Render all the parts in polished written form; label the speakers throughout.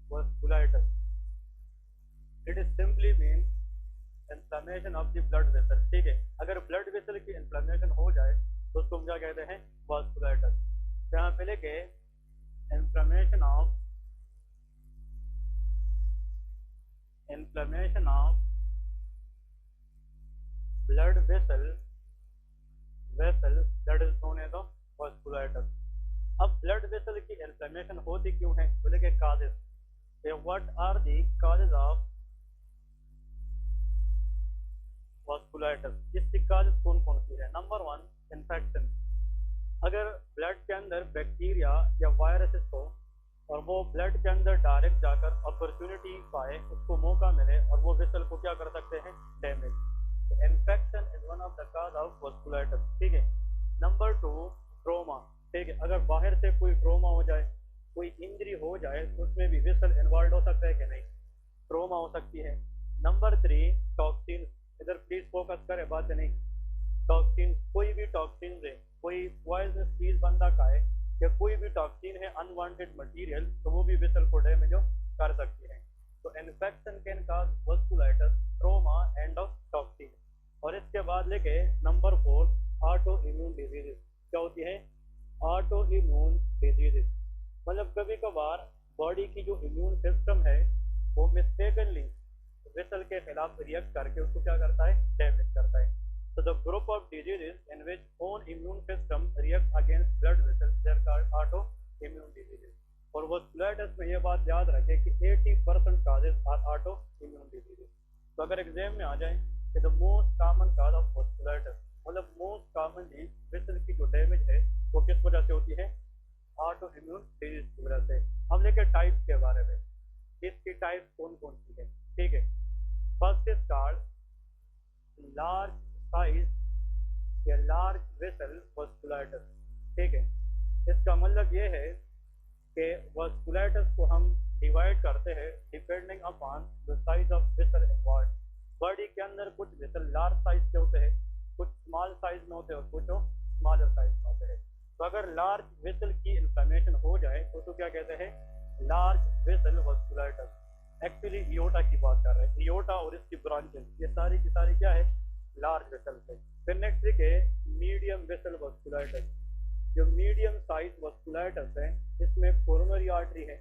Speaker 1: vasculitis. It is simply means inflammation of the blood vessel. ठीक है, अगर blood vessel की इन्फ्लेमेशन हो जाए तो उसको हम क्या कहते हैं, वास्कुलाइटिस। यहाँ पे लिखे inflammation of blood vessel that is known as vasculitis. अब ब्लड वेसल की इन्फ्लेमेशन होती क्यों है, बोले के causes, what are the causes of vasculitis. इसकी काजेस कौन कौन सी है। Number 1, infection. अगर ब्लड के अंदर बैक्टीरिया या वायरसेस हो और वो ब्लड के अंदर डायरेक्ट जाकर अपॉर्चुनिटी पाए, उसको मौका मिले और वो वेसल को क्या कर सकते हैं, डैमेज। तो infection is one of the cause of vasculitis. ठीक है। Number 2, trauma. ठीक है, अगर बाहर से कोई ट्रोमा हो जाए, कोई इंजरी हो जाए, तो उसमें भी वेसल इन्वॉल्व हो सकता है कि नहीं, ट्रोमा हो सकती है। Number 3, toxin. इधर प्लीज फोकस करें, बात नहीं। टॉक्सिन, कोई भी टॉक्सिन है, कोई पॉइजनस चीज बंदा खाए या कोई भी टॉक्सिन है, अनवांटेड मटेरियल, तो वो भी वेसल को डैमेज कर सकती है। तो infection can cause vasculitis, trauma and toxin. और इसके बाद लेके नंबर 4, ऑटो इम्यून डिजीजेस। क्या होती है, ऑटो इम्यून डिजीजेस। मतलब कभी कभार बॉडी की जो इम्यून सिस्टम है वो मिस्टेकनली वेसल के खिलाफ रिएक्ट करके उसको क्या करता है, डैमेज करता है। तो the group of diseases in which own immune system react against blood vessels they are called auto immune diseases. और वास्कुलाइटिस में ये बात याद रखें कि 80% causes are auto immune diseases. तो अगर एग्जाम में आ जाए कि the most common cause of vasculitis, मतलब मोस्ट कॉमनली वेसल की जो डैमेज है वो किस वजह से होती है, ऑटो इम्यून डिजीज की वजह से। हम लेके टाइप्स के बारे में, इसकी टाइप कौन कौन सी है। ठीक है, first is called large size या लार्ज वेसल वास्कुलाइटिस। ठीक है, इसका मतलब ये है कि वास्कुलाइटिस को हम डिवाइड करते हैं depending upon the size of vessel involved. Body के अंदर कुछ वेसल लार्ज साइज के होते हैं, कुछ स्मॉल साइज में होते हैं और कुछ स्मॉलर साइज में होते हैं। तो अगर लार्ज वेसल की इन्फ्लेमेशन हो जाए तो क्या कहते हैं, लार्ज वेसल वास्कुलाइटिस। एक्चुअली इयोटा की बात कर रहे हैं, इयोटा और इसकी ब्रांचेस, ये सारी की सारी क्या है, लार्ज वेसल से। फिर नेक्स्ट है मीडियम वेसल वास्कुलाइटिस। जो मीडियम साइज वास्कुलाइटिस है इसमें कोरोनरी आर्टरी है,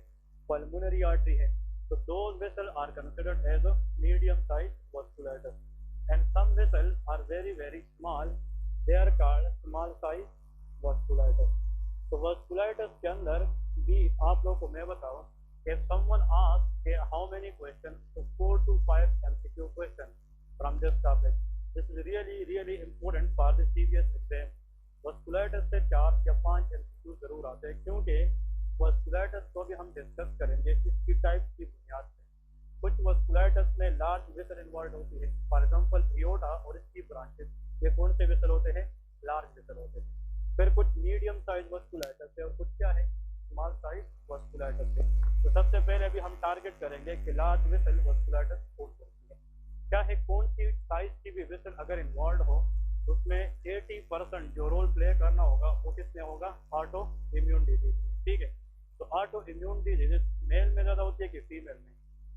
Speaker 1: पल्मोनरी आर्टरी है, तो those vessel are considered as a medium size vasculitis. And some vessel are very very small, they are called small size vasculitis. तो vasculitis के अंदर भी आप लोगों को मैं बताऊं, if someone asks how many questions, so 4 to 5 MCQ questions from this topic. This is really important for the CBS exam. Vasculitis से 4 या 5 MCQ जरूर आते हैं, क्योंकि वास्कुलाइटिस को भी हम डिस्कस करेंगे इसकी टाइप की बुनियाद पे। कुछ वास्कुलाइटिस में लार्ज वेसल इन्वॉल्व होती है, फॉर एग्जांपल एओर्टा और इसकी ब्रांचेस, ये कौन से वेसल होते हैं, लार्ज वेसल होते हैं। फिर कुछ मीडियम साइज वास्कुलाइटिस है और कुछ क्या है, स्मॉल साइज वास्कुलाइटिस है। तो सबसे पहले अभी हम टारगेट करेंगे कि लार्ज वेसल वास्कुलाइटिस कौन होती है, क्या है, कौन सी साइज की भी वेसल अगर इन्वॉल्व हो उसमें 80% जो रोल प्ले करना होगा वो किसमें होगा, ऑटो इम्यून डिजीज में। ठीक है, तो ऑटो इम्यून डिजीज मेल में ज़्यादा होती है कि फीमेल में,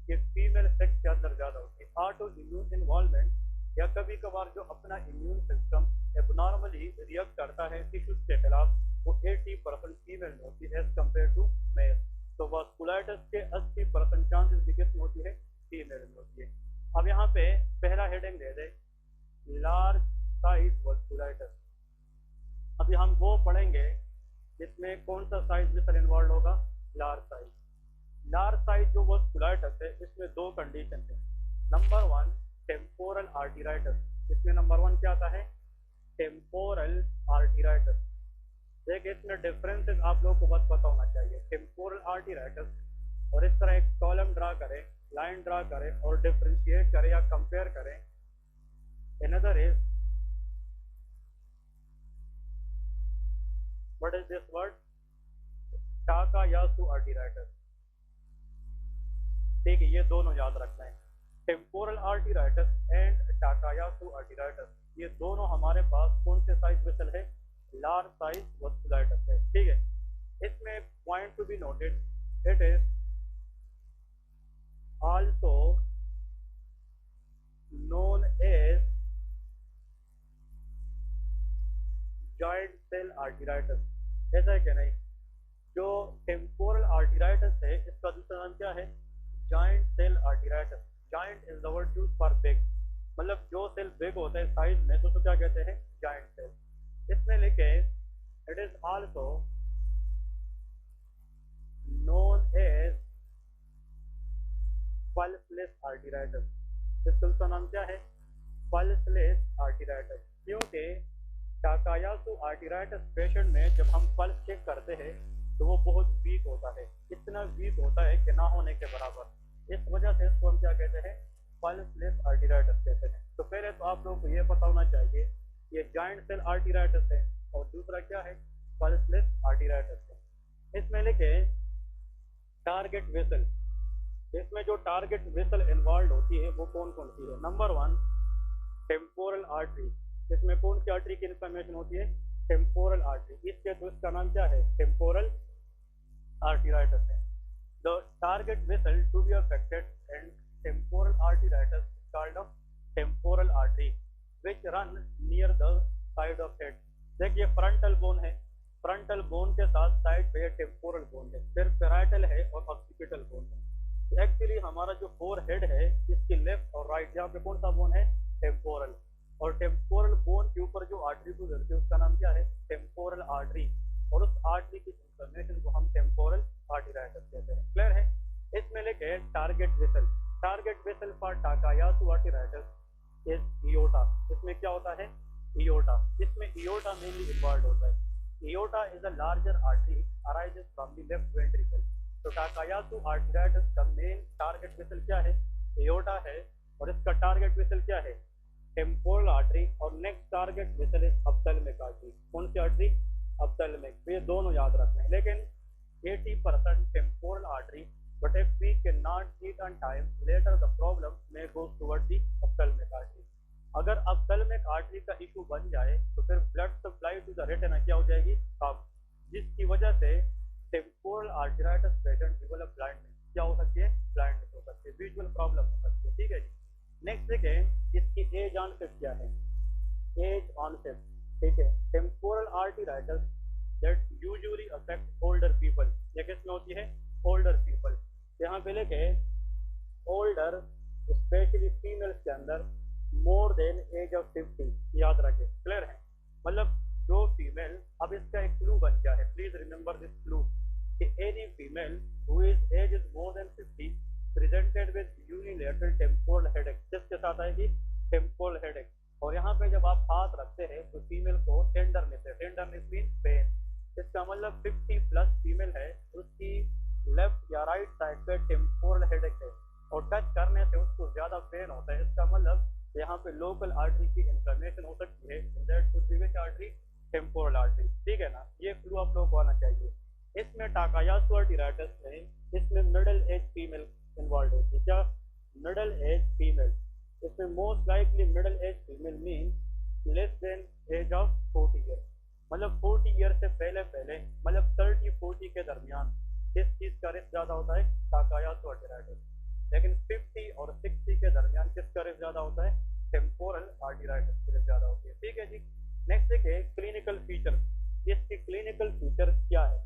Speaker 1: ये फीमेल सेक्स के अंदर ज़्यादा होती है। ऑटो इम्यून इन्वॉल्वमेंट या कभी कभार जो अपना इम्यून सिस्टम एबनॉर्मली रिएक्ट करता है टिश्यूज के खिलाफ, वो 80% फीमेल में होती है एज कम्पेयर टू मेल। तो वास्कुलाइटिस के 80% चांसेस भी किसमें होती है, फीमेल में होती है। अब यहाँ पे पहला हेडिंग दे दे, लार्ज साइज वास्कुलाइटिस। अभी हम वो पढ़ेंगे जिसमें कौन सा साइज वेसल इन्वॉल्व होगा, लार्ज साइज। लार्ज साइज जो वास्कुलाइटिस है इसमें 2 कंडीशन है। Number 1 temporal arteritis. इसमें नंबर 1 क्या आता है, टेम्पोरल आर्टेराइटिस। देखिए इसमें डिफरेंसेस आप लोगों को बस पता होना चाहिए। टेम्पोरल आर्टेराइटिस और इस तरह एक कॉलम ड्रा करें, लाइन ड्रा करें और डिफरेंशिएट करें या कंपेयर करें। Another is, what is this word, Takayasu arteritis. ठीक है, ये दोनों याद रखना है, temporal arteritis and Takayasu arteritis. ये दोनों हमारे पास कौन से साइज वेसल है, लार्ज साइज वास्कुलाइटिस है। ठीक है, इसमें point to be noted, it is arteritis, ऐसा है कि नहीं। जो टेम्पोरल आर्टराइटस है इसका दूसरा नाम क्या है, giant cell arteritis. Giant is the word used for big, मतलब जो सेल बिग होता है साइज में तो उसको क्या कहते हैं, जॉइंट सेल। इसमें लिखे it is also known as pulseless arteritis. इसका दूसरा नाम क्या है, पल्सलेस आर्टराइटस। क्योंकि टाकायासु आर्टराइटस पेशेंट में जब हम पल्स चेक करते हैं तो वो बहुत वीक होता है, इतना वीक होता है कि ना होने के बराबर। इस वजह से इसको हम क्या कहते हैं, पल्सलेस आर्टराइटस कहते हैं। तो पहले तो आप लोगों को ये पता होना चाहिए ये जॉइंट सेल आर्टराइटस है और दूसरा क्या है, पल्सलेस आर्टराइटस है। इसमें लिखे टारगेट वेसल। इसमें जो टारगेट वेसल इन्वॉल्व होती है वो कौन कौन सी है। Number 1 temporal artery. इसमें कौन सी आर्टरी की इन्फॉर्मेशन होती है, टेम्पोरल आर्टरी। इसके तो इसका नाम क्या है, टेम्पोरल आर्टराइटस है। The target vessel to be affected and temporal arteritis called of temporal artery which run near the side of head. देखिए फ्रंटल बोन है, फ्रंटल बोन के साथ साइड पे टेम्पोरल बोन है, फिर पैराइटल है और ऑक्सीपिटल बोन है। तो एक्चुअली हमारा जो फोर हेड है इसकी लेफ्ट और राइट यहाँ पे कौन सा बोन है, टेम्पोरल। और टेम्पोरल बोन के ऊपर जो आर्टरी गुजरती है उसका नाम क्या है, टेम्पोरल आर्टरी। और उस आर्टरी की इंफॉर्मेशन को हम टेम्पोरल आर्टराइटस कहते हैं। क्लियर है। इसमें लेके target vessel. Target vessel for Takayasu arteritis is aorta. इसमें क्या होता है, इयोटा। इसमें इयोटा मेनली इन्वॉल्व होता है। Aorta is a larger artery arises from the left ventricle. तो टाकायासु आर्टराइटस का मेन टारगेट वेसल क्या है, इयोटा है। और इसका टारगेट वेसल क्या है, टेम्पोरल आर्टरी। और next target vessel is ophthalmic artery. कौन सी आर्टरी, ऑप्थेल्मिक। तो ये दोनों याद रखना है। लेकिन 80% temporal artery, but if we cannot eat on time, later the problem may go toward the ophthalmic artery. अगर ऑप्थेल्मिक आर्टरी का इशू बन जाए तो फिर blood supply to the retina क्या हो जाएगी, कम, जिसकी वजह से temporal arteritis patient develop blindness. क्या हो सकती है, ब्लाइंडनेस हो सकती है, विजुअल प्रॉब्लम हो सकती है। ठीक है जी। नेक्स्ट देखें इसकी एज ऑनसेट क्या है, एज ऑनसेट। ठीक है, temporal arteritis that usually affect older people. ये किसमें होती है, ओल्डर पीपल। यहाँ पे लेके ओल्डर स्पेशली फीमेल्स के अंदर मोर देन एज ऑफ 50 याद रखें। क्लियर है। मतलब जो फीमेल, अब इसका एक क्लू बन गया है, प्लीज रिमेंबर दिस क्लू, कि any female who is age is more than 50 presented with unilateral temporal headache. किसके साथ आएगी, टेम्पोरल हेडेक। और यहाँ पे जब आप हाथ रखते हैं तो फीमेल को टेंडरनेस है, टेंडरनेस मीन पेन। इसका मतलब 50 प्लस फीमेल है, उसकी लेफ्ट या राइट साइड पे टेम्पोरल हेडेक है और टच करने से उसको ज्यादा पेन होता है। इसका मतलब यहाँ पे लोकल आर्टरी की इंफ्लेमेशन हो सकती है, that could be which artery, temporal artery. ठीक है ना, ये क्लू आप लोगों को आना चाहिए। इसमें टाकायासु आर्टराइटिस में इसमें मिडिल एज फीमेल इन्वॉल्व होती है। क्या, मिडिल एज फीमेल। इसमें most likely middle age female mean less than age of 40 year. मतलब 40 ईयर से पहले पहले, मतलब 30-40 के दरमियान किस चीज का रिस्क ज्यादा होता है, टाकायासु आर्टराइटिस। लेकिन 50 और 60 के दरमियान किसका रिस्क ज्यादा होता है, टेम्पोरल आर्टराइटिस की रिस्क ज्यादा होती है। ठीक है जी। नेक्स्ट देखिए क्लिनिकल फीचर्स। इसके क्लिनिकल फीचर्स क्या है,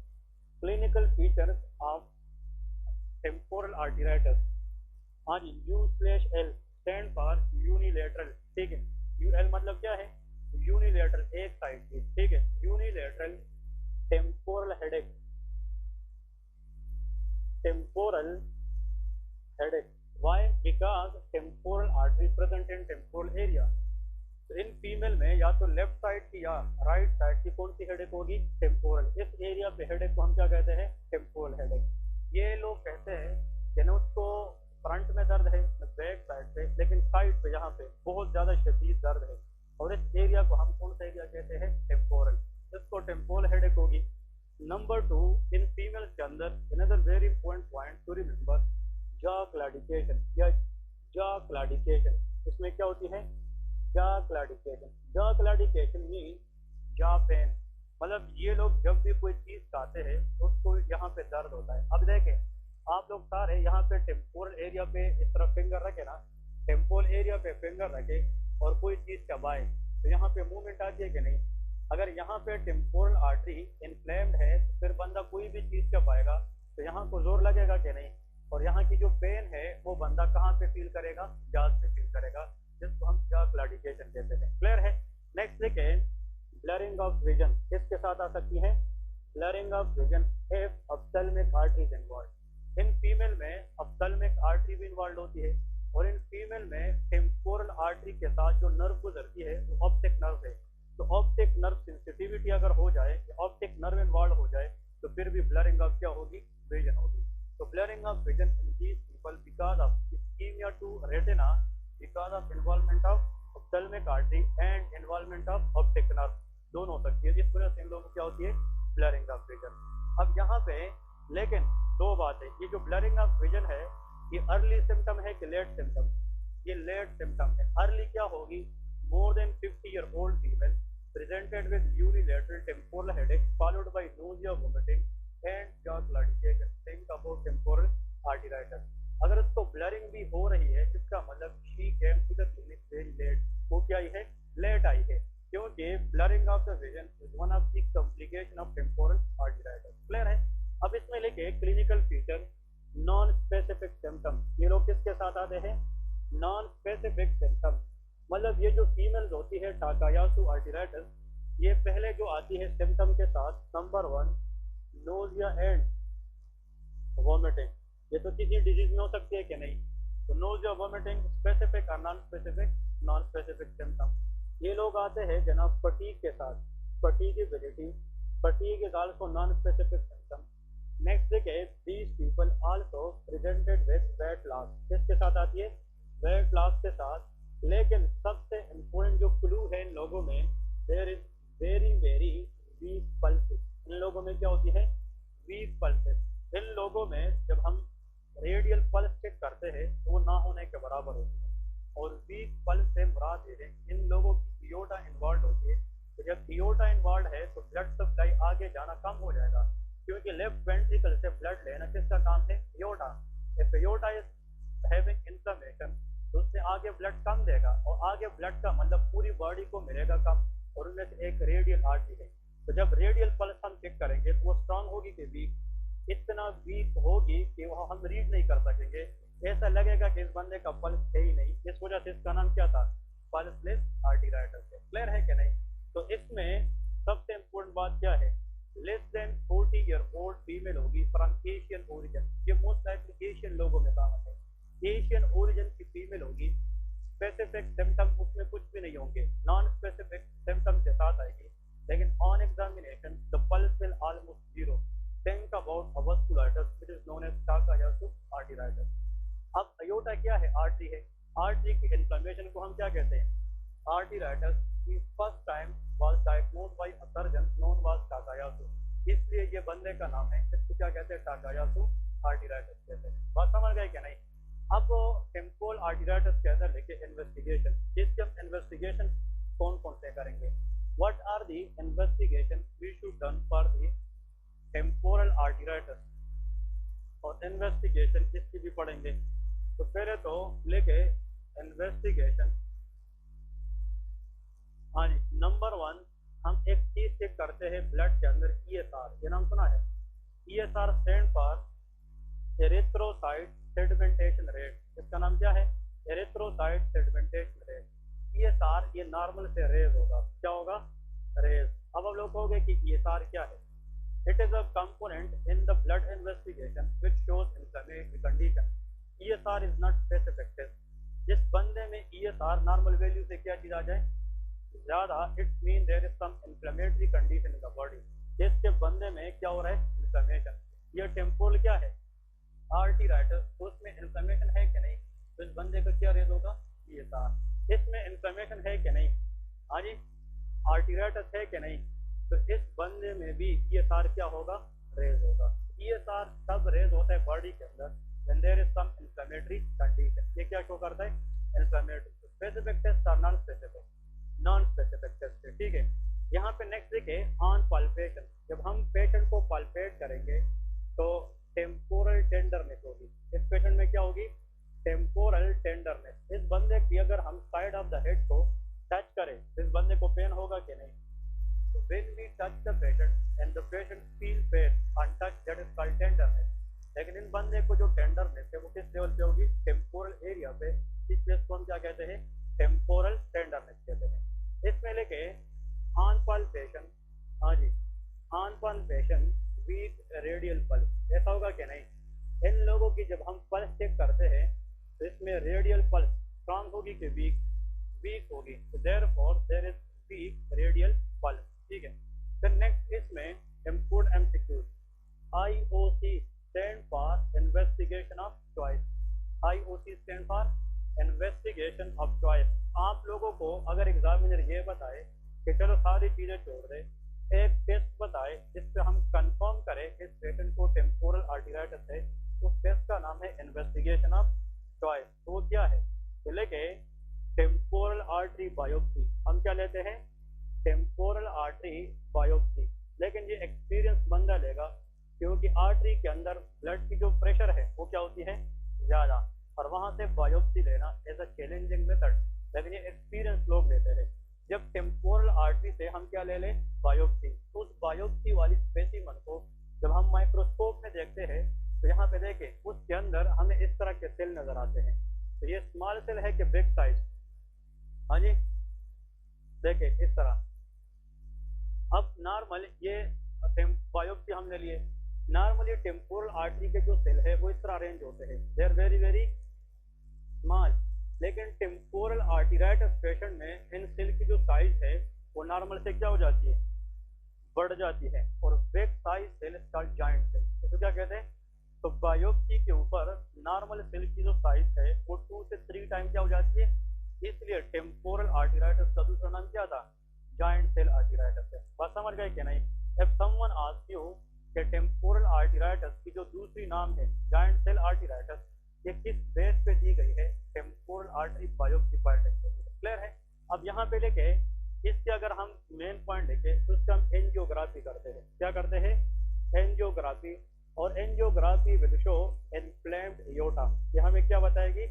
Speaker 1: clinical features of temporal arteritis. हाँ जी, U/L स्टैंड फॉर यूनिलेटरल। ठीक है, UL मतलब क्या है, यूनिलेटरल, एक साइड की। ठीक है, unilateral temporal headache, temporal headache. Why, because temporal artery present in temporal area. तो इन फीमेल में या तो लेफ्ट साइड की या राइट साइड की कौन सी हेडेक होगी, टेम्पोरल। इस एरिया पे हेडेक को हम क्या कहते हैं, टेम्पोरल हेडेक। ये लोग कहते हैं कि ना उसको फ्रंट में दर्द है, बैक साइड पे, लेकिन साइड पे यहाँ पे बहुत ज्यादा शदीद दर्द है। और इस एरिया को हम कौन सा एरिया कहते हैं, टेम्पोरल। इसको टेम्पोरल हेडेक होगी। नंबर 2, इन फीमेल्स के अंदर another very important point to remember, jaw claudication या जॉ क्लैडिकेशन। इसमें क्या होती है, jaw claudication. Jaw claudication mean jaw pain. मतलब ये लोग जब भी कोई चीज खाते हैं तो उसको यहाँ पे दर्द होता है। अब देखें आप लोग सारे यहाँ पे टेम्पोरल एरिया पे इस तरफ फिंगर रखे ना, टेम्पोरल एरिया पे फिंगर रखे और कोई चीज चबाए तो यहाँ पे मूवमेंट आती है कि नहीं, अगर यहाँ पे टेम्पोरल आर्टरी इन्फ्लेम्ड है तो फिर बंदा कोई भी चीज क्या पाएगा, तो यहाँ को जोर लगेगा कि नहीं, और यहाँ की जो पेन है वो बंदा कहाँ पे फील करेगा, जाज पे फील करेगा, जिसको हम क्या क्लाउडिकेशन कहते हैं। क्लियर है। नेक्स्ट देखें, ब्लरिंग ऑफ विजन किसके साथ आ सकती है, blurring of vision if ophthalmic artery is involve. In female में ऑप्थेल्मिक आर्टरी भी इन्वॉल्व होती है, और इन फीमेल में टेम्पोरल आर्टरी के साथ जो नर्व गुजरती है वो ऑप्टिक नर्व है। तो ऑप्टिक नर्व सेंसिटिविटी अगर हो जाए, ऑप्टिक नर्व इन्वॉल्व हो जाए, तो फिर भी ब्लरिंग ऑफ क्या होगी, विजन होगी। तो blurring of vision in these people because of ischemia to retina, because of involvement of ophthalmic artery and involvement of optic nerve, दोनों हो सकती है। इस वजह से इन लोगों को क्या होती है, ब्लरिंग ऑफ विजन। अब यहाँ पे लेकिन दो बातें, ये जो ब्लरिंग ऑफ विजन है ये अर्ली सिम्टम है कि लेट सिम्टम, ये लेट सिम्टम है। अर्ली क्या होगी, मोर than 50 year old female presented with unilateral temporal headache followed by nausea, vomiting and jaw claudication. Think about temporal arteritis. अगर उसको ब्लरिंग भी हो रही है इसका मतलब she came to the clinic very late, वो क्या आई है, लेट आई है, क्योंकि blurring of the vision is one of the complication of temporal arteritis. Clear है। अब इसमें लेके clinical feature, non specific symptom, ये लोग किसके साथ आते हैं, नॉन स्पेसिफिक सिम्टम, मतलब ये जो फीमेल्स होती है टाकायासु आर्टेराइटिस, ये पहले जो आती है सिम्टम के साथ, नंबर 1 नोजिया एंड वॉमिटिंग, ये तो किसी डिजीज में हो सकती है कि नहीं, तो नोजिया वॉमिटिंग स्पेसिफिक और non specific, non specific symptom. ये लोग आते हैं जनाब फटीग के साथ, fatigability, fatigue is also non specific symptom. Next देखिए, these people also presented with weight loss, किसके साथ आती है, वेट लॉस के साथ। लेकिन सबसे इम्पोर्टेंट जो क्लू है इन लोगों में, there is very very weak pulses, इन लोगों में क्या होती है, वीक पल्सेस। इन लोगों में जब हम रेडियल पल्स चेक करते हैं तो वो ना होने के बराबर होती है, और वीक पल्स से मुराद है इन लोगों की एओर्टा इन्वॉल्व होती है। तो जब एओर्टा इन्वॉल्व है तो ब्लड सप्लाई आगे जाना कम हो जाएगा, क्योंकि लेफ्ट वेंट्रिकल से ब्लड लेना किसका काम है, aorta. If aorta is having inflammation तो उससे आगे ब्लड कम देगा, और आगे ब्लड का मतलब पूरी बॉडी को मिलेगा कम, और उनमें से एक रेडियल आर्टरी है। तो जब रेडियल पल्स हम चेक करेंगे तो वो स्ट्रांग होगी कि वीक, इतना वीक होगी कि वो हम रीड नहीं कर सकेंगे, ऐसा लगेगा कि इस बंदे का पल्स है ही नहीं। इस वजह से इसका नाम क्या था, पल्सलेस आर्टेराइटिस है। क्लियर है कि नहीं। तो इसमें सबसे इम्पोर्टेंट बात क्या है, less than 40 year old female होगी फ्रॉम एशियन ओरिजिन, ये मोस्ट लाइकली एशियन लोगों में काम है, एशियन ओरिजिन की फीमेल होगी। स्पेसिफिक सिम्टम उसमें कुछ भी नहीं होंगे, नॉन स्पेसिफिक सिम्टम के साथ आएगी, लेकिन on examination the pulse will almost zero. Think about vasculitis which is known as Takayasu arteritis. अब अयोटा क्या है, आर्टरी है, आर्टरी की इन्फ्लेमेशन को हम क्या कहते हैं, आर्टेराइटिस। की first time was diagnosed by a surgeon known was Takayasu, इसलिए ये बंदे का नाम है, इसको क्या कहते हैं, टाकायासु आर्टेराइटिस कहते हैं। बात समझ गए क्या नहीं। अब टेम्पोरल आर्टेराइटिस के अंदर देखिए इन्वेस्टिगेशन, इसके हम इन्वेस्टिगेशन कौन कौन से करेंगे, what are the investigation we should done for the temporal arteritis, और इन्वेस्टिगेशन इसकी भी पढ़ेंगे। तो पहले तो लेके इन्वेस्टिगेशन, हाँ जी, नंबर 1 हम एक चीज चेक करते हैं ब्लड के अंदर, ESR, ये नाम सुना है, ESR stand for erythrocyte sedimentation rate, इसका नाम क्या है, एरिथ्रोसाइट सेडिमेंटेशन रेट। ESR ये नॉर्मल से रेज होगा, क्या होगा, रेज। अब आप लोग कहोगे कि ESR क्या है, it is a component in the blood investigation which shows inflammatory condition. ESR is not specific, जिस बंदे में ESR नॉर्मल वैल्यू से क्या चीज आ जाए, ज्यादा, it's mean there is some inflammatory condition in the body, जिसके बंदे में क्या हो रहा है, इन्फ्लेमेशन। ये टेम्पोरल क्या है, आर्टेराइटिस, तो उसमें इन्फ्लेमेशन है कि नहीं, तो इस बंदे का क्या रेज होगा, ESR। इसमें इन्फ्लेमेशन है कि नहीं, हाँ जी, आर्टेराइटिस है कि नहीं, तो इस बंदे में भी ESR क्या होगा, रेज होगा। ESR तब रेज होता है बॉडी के अंदर when there is some inflammatory condition, ये क्या शो करता है, इन्फ्लेमेटरी। स्पेसिफिक टेस्ट और non specific, non specific test है, ठीक है। यहाँ पे नेक्स्ट देखिए, ऑन पाल्पेशन, जब हम पेशेंट को पाल्पेट करेंगे तो टेम्पोरल टेंडरनेस होगी, इस पेशेंट में क्या होगी, टेम्पोरल टेंडरनेस। इस बंदे की अगर हम साइड ऑफ द हेड को टच करें तो इस बंदे को पेन होगा कि नहीं, when we touch the patient and the patient feel pain untouched, that is called tenderness. लेकिन इन बंदे को जो टेंडरनेस है वो किस लेवल पे होगी? टेम्पोरल एरिया पे। इस प्लेस को हम क्या कहते हैं? टेम्पोरल टेंडरनेस कहते हैं। इसमें लेके हार्न पाल्पेशन, हाँ जी, horn palpation, weak radial pulse, ऐसा होगा कि नहीं? इन लोगों की जब हम पल्स चेक करते हैं तो इसमें रेडियल पल्स स्ट्रांग होगी कि वीक? वीक होगी। तो therefore there is weak radial pulse. ठीक है। फिर नेक्स्ट इसमें import MCQs. IOC stand for investigation of choice. IOC stand for investigation of choice. आप लोगों को अगर एग्जामिनर ये बताए कि चलो सारी चीजें छोड़ दे, एक टेस्ट बताए जिससे हम कंफर्म करें इस पेशेंट को टेम्पोरल आर्टेरियाइटिस है, उस टेस्ट का नाम है इन्वेस्टिगेशन ऑफ चॉइस। तो वो क्या है? तो लेके टेम्पोरल आर्टरी बायोप्सी। हम क्या लेते हैं? Temporal artery biopsy. लेकिन ये एक्सपीरियंस बंदा लेगा, क्योंकि आर्टरी के अंदर ब्लड की जो प्रेशर है वो क्या होती है? ज़्यादा, और वहाँ से बायोप्सी लेना एज अ चैलेंजिंग मेथड। लेकिन ये एक्सपीरियंस लोग लेते हैं। जब टेम्पोरल आर्टरी से हम क्या ले लें? बायोप्सी। तो उस बायोप्सी वाली स्पेसिमन को जब हम माइक्रोस्कोप में देखते हैं तो यहाँ पे देखें उसके अंदर हमें इस तरह के सेल नजर आते हैं। तो ये स्मॉल सेल है कि बिग साइज? हाँ जी, देखें इस तरह। अब नॉर्मल ये बायोप्सी हमने लिए, नॉर्मली टेम्पोरल आर्टरी के जो सेल है वो इस तरह अरेंज होते हैं, they are very very small. लेकिन टेम्पोरल आर्टेरियाइटिस पेशेंट में इन सेल की जो साइज है वो नॉर्मल से क्या हो जाती है? बढ़ जाती है। और big size cell called giant cell. इसको क्या कहते हैं? तो बायोप्सी के ऊपर नॉर्मल सेल की जो साइज है वो 2 से 3 टाइम क्या हो जाती है? इसलिए टेम्पोरल आर्टेरियाइटिस का दूसरा नाम क्या था? जायंट सेल आर्टेरियाइटिस है। बात समझ गए कि नहीं? इफ समवन आस्क यू कि टेम्पोरल आर्टेरियाइटिस की जो दूसरी नाम है जायंट सेल आर्टेरियाइटिस, ये किस बेस पे दी गई है? Temporal artery biopsy finding. Clear है? अब यहाँ पे लेके इसके अगर हम मेन पॉइंट लेके तो उसका हम एंजियोग्राफी करते हैं। क्या करते हैं? एंजियोग्राफी। और एंजियोग्राफी विल शो इन्फ्लेम्ड एयोर्टा। ये हमें क्या बताएगी?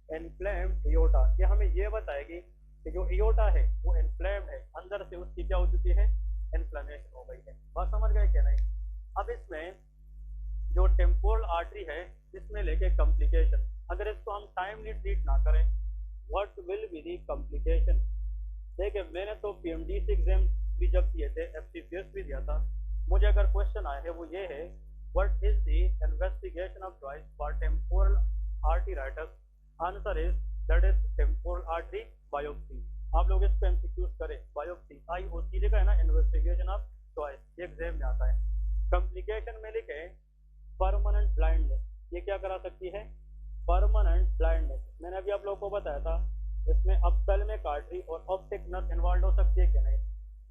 Speaker 1: इन्फ्लेम्ड एयोर्टा। ये हमें ये बताएगी कि जो एयोर्टा है वो इन्फ्लेम्ड है, अंदर से उसकी क्या हो चुकी है? इन्फ्लेमेशन हो गई है। बात समझ गए कि नहीं? अब इसमें जो टेम्पोरल आर्टरी है इसमें लेके कॉम्प्लिकेशन, अगर इसको हम टाइमली ट्रीट ना करें, what will be the complication? देखिए मैंने तो पीएमडीसी एग्जाम भी जब दिए थे, एफसीपीएस भी दिया था, मुझे अगर क्वेश्चन आया है वो ये है, what is the investigation of choice for temporal arteritis? Answer is that is temporal artery biopsy. आप लोग इसको एमसीक्यूज करें, बायोप्सी आईओसी लिखा है ना, इन्वेस्टिगेशन ऑफ चॉइस, ये एग्जाम में आता है। कॉम्प्लिकेशन में लिखे परमानेंट ब्लाइंडनेस, ये क्या करा सकती है? Permanent blindness. मैंने अभी आप लोगों को बताया था इसमें ऑप्थेल्मिक आर्टरी और ऑप्टिक नर्व इन्वॉल्व हो सकती है कि नहीं?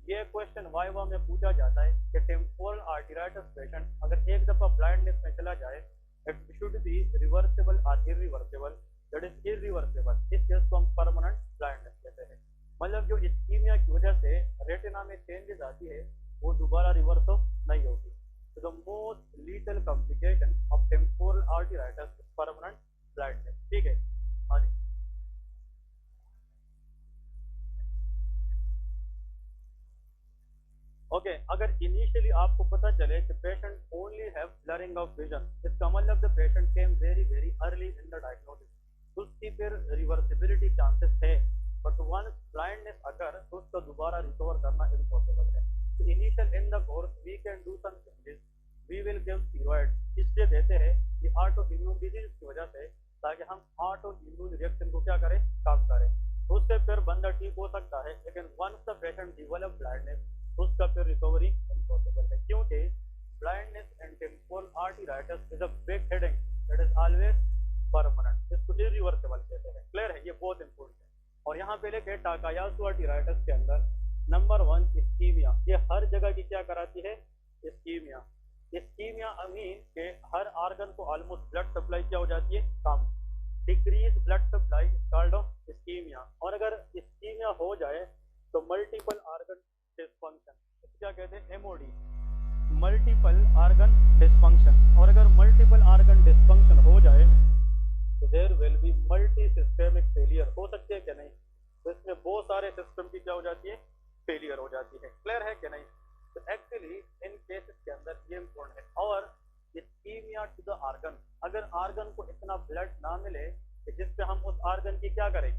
Speaker 1: ये क्वेश्चन वाइवा में पूछा जाता है कि टेम्पोरल आर्टेरियाइटिस पेशेंट अगर एक दफा ब्लाइंडनेस में चला जाए, इट शुड बी रिवर्सिबल और इरिवर्सिबल। दैट इज इरिवर्सिबल, इस केस को हम परमानेंट ब्लाइंडनेस कहते हैं। मतलब जो इस्कीमिया की वजह से रेटिना में चेंजेस आती है वो दोबारा रिवर्स नहीं होगी। So the most lethal complication of temporal arteritis is permanent blindness. ठीक है? हाँ जी। ओके, अगर इनिशियली आपको पता चले कि patient only have blurring of vision, इसका मतलब the patient came very very early in the diagnosis, तो उसकी फिर रिवर्सिबिलिटी चांसेस है। बट वंस ब्लाइंडनेस अगर तो उसको दोबारा रिकवर करना इम्पॉसिबल है। तो initial in the course we can do some changes, we will give steroid, इसलिए देते हैं कि ऑटो इम्यून डिजीज की वजह से, ताकि हम ऑटो इम्यून रिएक्शन को क्या करें? कम करें। उससे फिर बंदा ठीक हो सकता है, लेकिन once the patient develop blindness उसका फिर रिकवरी इम्पॉसिबल है, क्योंकि blindness and temporal arteritis is a big heading that is always permanent, इसको इरिवर्सिबल कहते हैं। क्लियर है? ये बहुत इंपॉर्टेंट है। और यहाँ पे लेके टाकायासु आर्टेरियाइटिस के अंदर नंबर 1 इस्कीमिया, ये हर जगह की क्या कराती है? इस्कीमिया। इस्कीमिया मीन के हर आर्गन को ऑलमोस्ट ब्लड सप्लाई क्या हो जाती है? कम, decrease blood supply called ischaemia. और अगर इस्कीमिया हो जाए तो मल्टीपल आर्गन डिस्फंक्शन, इसको क्या कहते हैं? MOD, multiple organ dysfunction. और अगर मल्टीपल आर्गन डिस्फंक्शन हो जाए तो there will be multi systemic failure, हो सकती है क्या नहीं? तो इसमें बहुत सारे सिस्टम की क्या हो जाती है? फेलियर हो जाती है। क्लियर है कि नहीं? तो एक्चुअली इन केसेस के अंदर ये इम्पोर्टेंट है। और इस्कीमिया टू द आर्गन, अगर आर्गन को इतना ब्लड ना मिले कि जिससे हम उस आर्गन की क्या करें,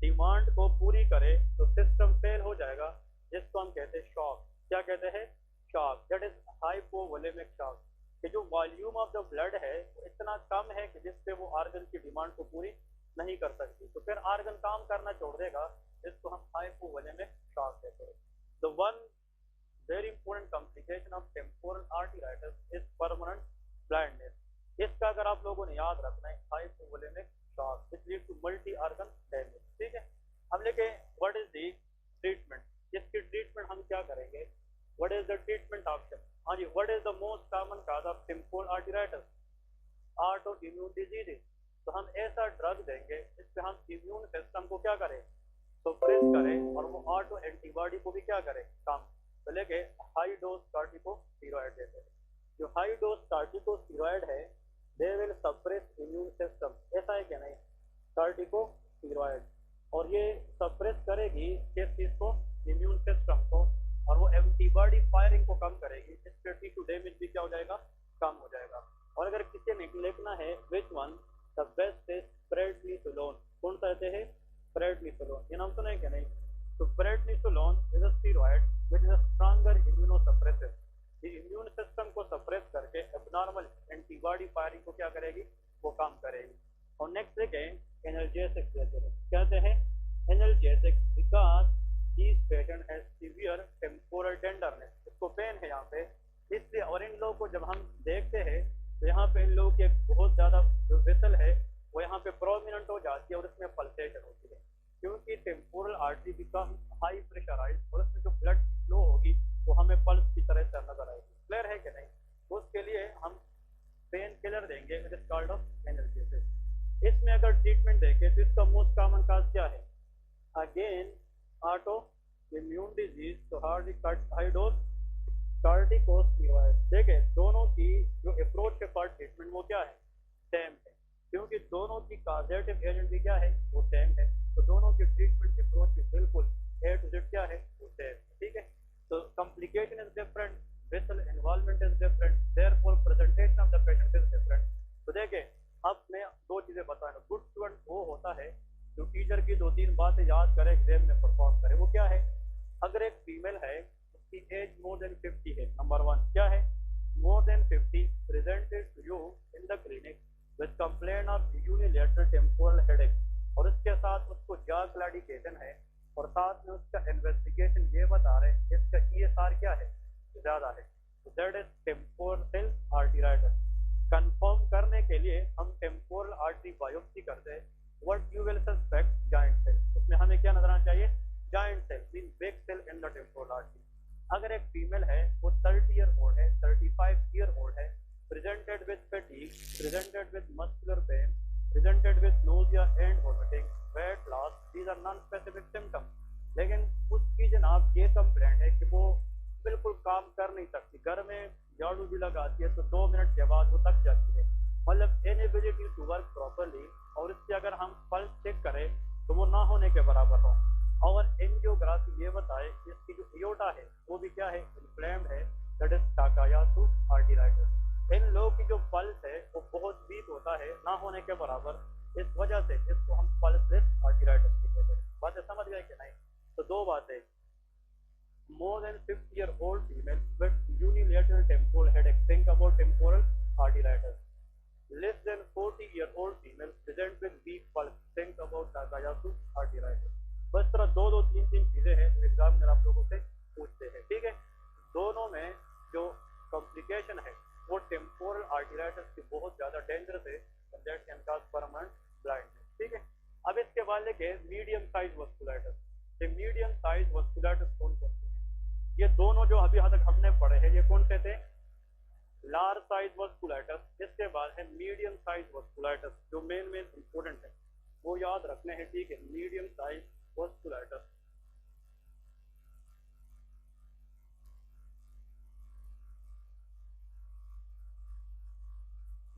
Speaker 1: डिमांड को पूरी करें, तो सिस्टम फेल हो जाएगा, जिसको हम कहते हैं शॉक। क्या कहते हैं? Shock. That is hypovolemic shock, कि जो वॉल्यूम ऑफ द ब्लड है वो इतना कम है कि जिससे वो आर्गन की डिमांड को पूरी नहीं कर सकती, तो फिर आर्गन काम करना छोड़ देगा, जिसको हम हाइपोवोलेमिक शॉक कहते हैं। The one very important complication of temporal arteritis is permanent blindness. इसका अगर आप लोगों ने याद रखना है, hypovolaemic shock which lead to multi organ damage. ठीक है, अब लेके व्हाट इज द ट्रीटमेंट, इसकी ट्रीटमेंट हम क्या करेंगे, what is the treatment option. हाँ जी, what is the most common cause of temporal arteritis? Autoimmune disease. तो हम ऐसा ड्रग देंगे जिससे हम इम्यून सिस्टम को क्या करें, सप्रेस करें, और वो ऑटो एंटीबॉडी को भी क्या करें, काम। तो लेके हाई डोज कार्टिकोस्टेरॉइड देते हैं। जो हाई डोज कार्टिकोस्टेरॉइड है, they will suppress immune system. ऐसा है क्या नहीं? कार्टिकोस्टेरॉइड, और ये सप्रेस करेगी किस चीज को, इम्यून सिस्टम को, और वो एंटीबॉडी फायरिंग को कम करेगी, इससे टिश्यू डैमेज भी क्या हो जाएगा, कम हो जाएगा। और अगर किसी ने लिखना है which one the best is prednisolone, कौन सा कहते हैं, प्रेडनिसोलोन, ये नाम सुना है क्या नहीं? तो prednisolone is a steroid which is a stronger immunosuppressive. ये इम्यून सिस्टम को सप्रेस करके एबनॉर्मल एंटीबॉडी फायरिंग को क्या करेगी, वो काम करेगी। और नेक्स्ट देखें एनर्जेटिक, कहते हैं energetic because this patient has severe temporal tenderness, इसको पेन है यहाँ पे, इसलिए। और इन लोगों को जब हम देखते हैं तो यहाँ पे इन लोगों की एक बहुत ज़्यादा जो वेसल है वो यहाँ पे प्रोमिनेंट हो जाती है, और इसमें पल्सेशन होती है, क्योंकि temporal artery become high pressurize, और उसमें जो ब्लड फ्लो होगी वो हमें पल्स की तरह से नजर आएगी। क्लियर है कि नहीं? उसके लिए हम पेन किलर देंगे, it is called off analgesic. इसमें अगर ट्रीटमेंट देखें तो इसका मोस्ट कॉमन काज क्या है, अगेन ऑटो इम्यून डिजीज, तो हाई डोज कार्टिकोस्टेरॉइड। देखें दोनों की जो अप्रोच के पार्ट ट्रीटमेंट वो क्या है, सेम है, क्योंकि दोनों की कॉजेटिव एजेंट भी क्या है, वो सेम है, तो दोनों की ट्रीटमेंट अप्रोच भी बिल्कुल ए टू जेड क्या है, वो सेम। ठीक है, तो complication is different, vessel involvement is different, therefore presentation of the patient is different. तो देखें अब मैं दो चीजें बताऊंगा। गुड स्टूडेंट वो होता है जो टीचर की 2-3 बातें याद करे, एग्जाम में परफॉर्म करे। वो क्या है, अगर एक फीमेल है, उसकी एज मोर देन 50 है, नंबर 1 क्या है, more than 50, presented to you in the clinic with complaint of unilateral temporal headache, और इसके साथ उसको जॉ क्लैडिकेशन है, और साथ में उसका इन्वेस्टिगेशन ये बता रहे हैं इसका ESR क्या है, ज्यादा है, तो that is temporal arteritis. Confirm करने के लिए हम टेम्पोरल आर्टरी बायोप्सी करते हैं। What you will suspect, joint cell, उसमें हमें क्या नजर आना चाहिए, joint cell mean big cell in the temporal artery. अगर एक फीमेल है वो 30 ईयर ओल्ड है, 35 ईयर ओल्ड है, presented with fatigue, presented with muscular pain, presented with nausea and vomiting, weight loss, these are non specific symptoms, लेकिन उसकी जनाब ये कंप्लेंट है कि वो बिल्कुल काम कर नहीं सकती, घर में झाड़ू भी लगाती है तो 2 मिनट के बाद वो थक जाती है, मतलब इनएबिलिटी टू वर्क प्रॉपरली। और इससे अगर हम पल्स चेक करें तो वो ना होने के बराबर हो, और एंजियोग्राफी ये बताए कि इसकी जो एओर्टा है वो भी क्या है, इन्फ्लेम्ड है, दैट इज टाकायासु आर्टरीराइटिस। इन लोगों की जो पल्स है वो बहुत वीक होता है, ना होने के बराबर, इस वजह से इसको हम पल्सलेस आर्टरीराइटिस कहते हैं। बातें समझ गए कि नहीं? तो दो बातें, more than 50-year-old female with unilateral temporal headache, think about temporal arteritis. Less than 40-year-old female present with weak pulse, think about Takayasu arteritis. बस तरह दो 3 चीजें हैं जो एग्जामिनर आप लोगों से पूछते हैं। ठीक है, दोनों में जो कॉम्प्लिकेशन है वो टेम्पोरल आर्टरीराइटिस की बहुत ज्यादा डेंजरस है, that can cause permanent blindness. ठीक है, अब इसके बाद लेके medium size vasculitis. Medium size वस्कुलाइटिस कौन कौन से हैं? ये दोनों जो अभी तक हमने पढ़े हैं ये कौन से थे, लार्ज साइज वस्कुलाइटिस। इसके बाद है मीडियम साइज वस्कुलाइटिस, जो मेन इंपॉर्टेंट है वो याद रखने हैं। ठीक है, medium size vasculitis,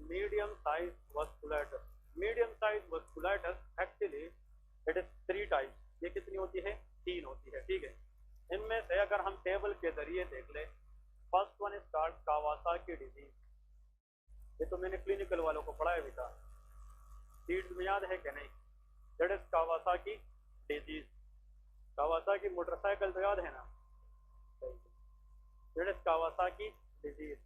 Speaker 1: medium size vasculitis, medium size vasculitis actually it is 3 types. ये कितनी होती है, 3 होती है। ठीक है, इनमें से अगर हम टेबल के जरिए देख ले, first one is called Kawasaki disease. ये तो मैंने क्लिनिकल वालों को पढ़ाया भी था, सीड्स में याद है कि नहीं? That is Kawasaki disease. Kawasaki motorcycle तो याद है ना? That is Kawasaki disease.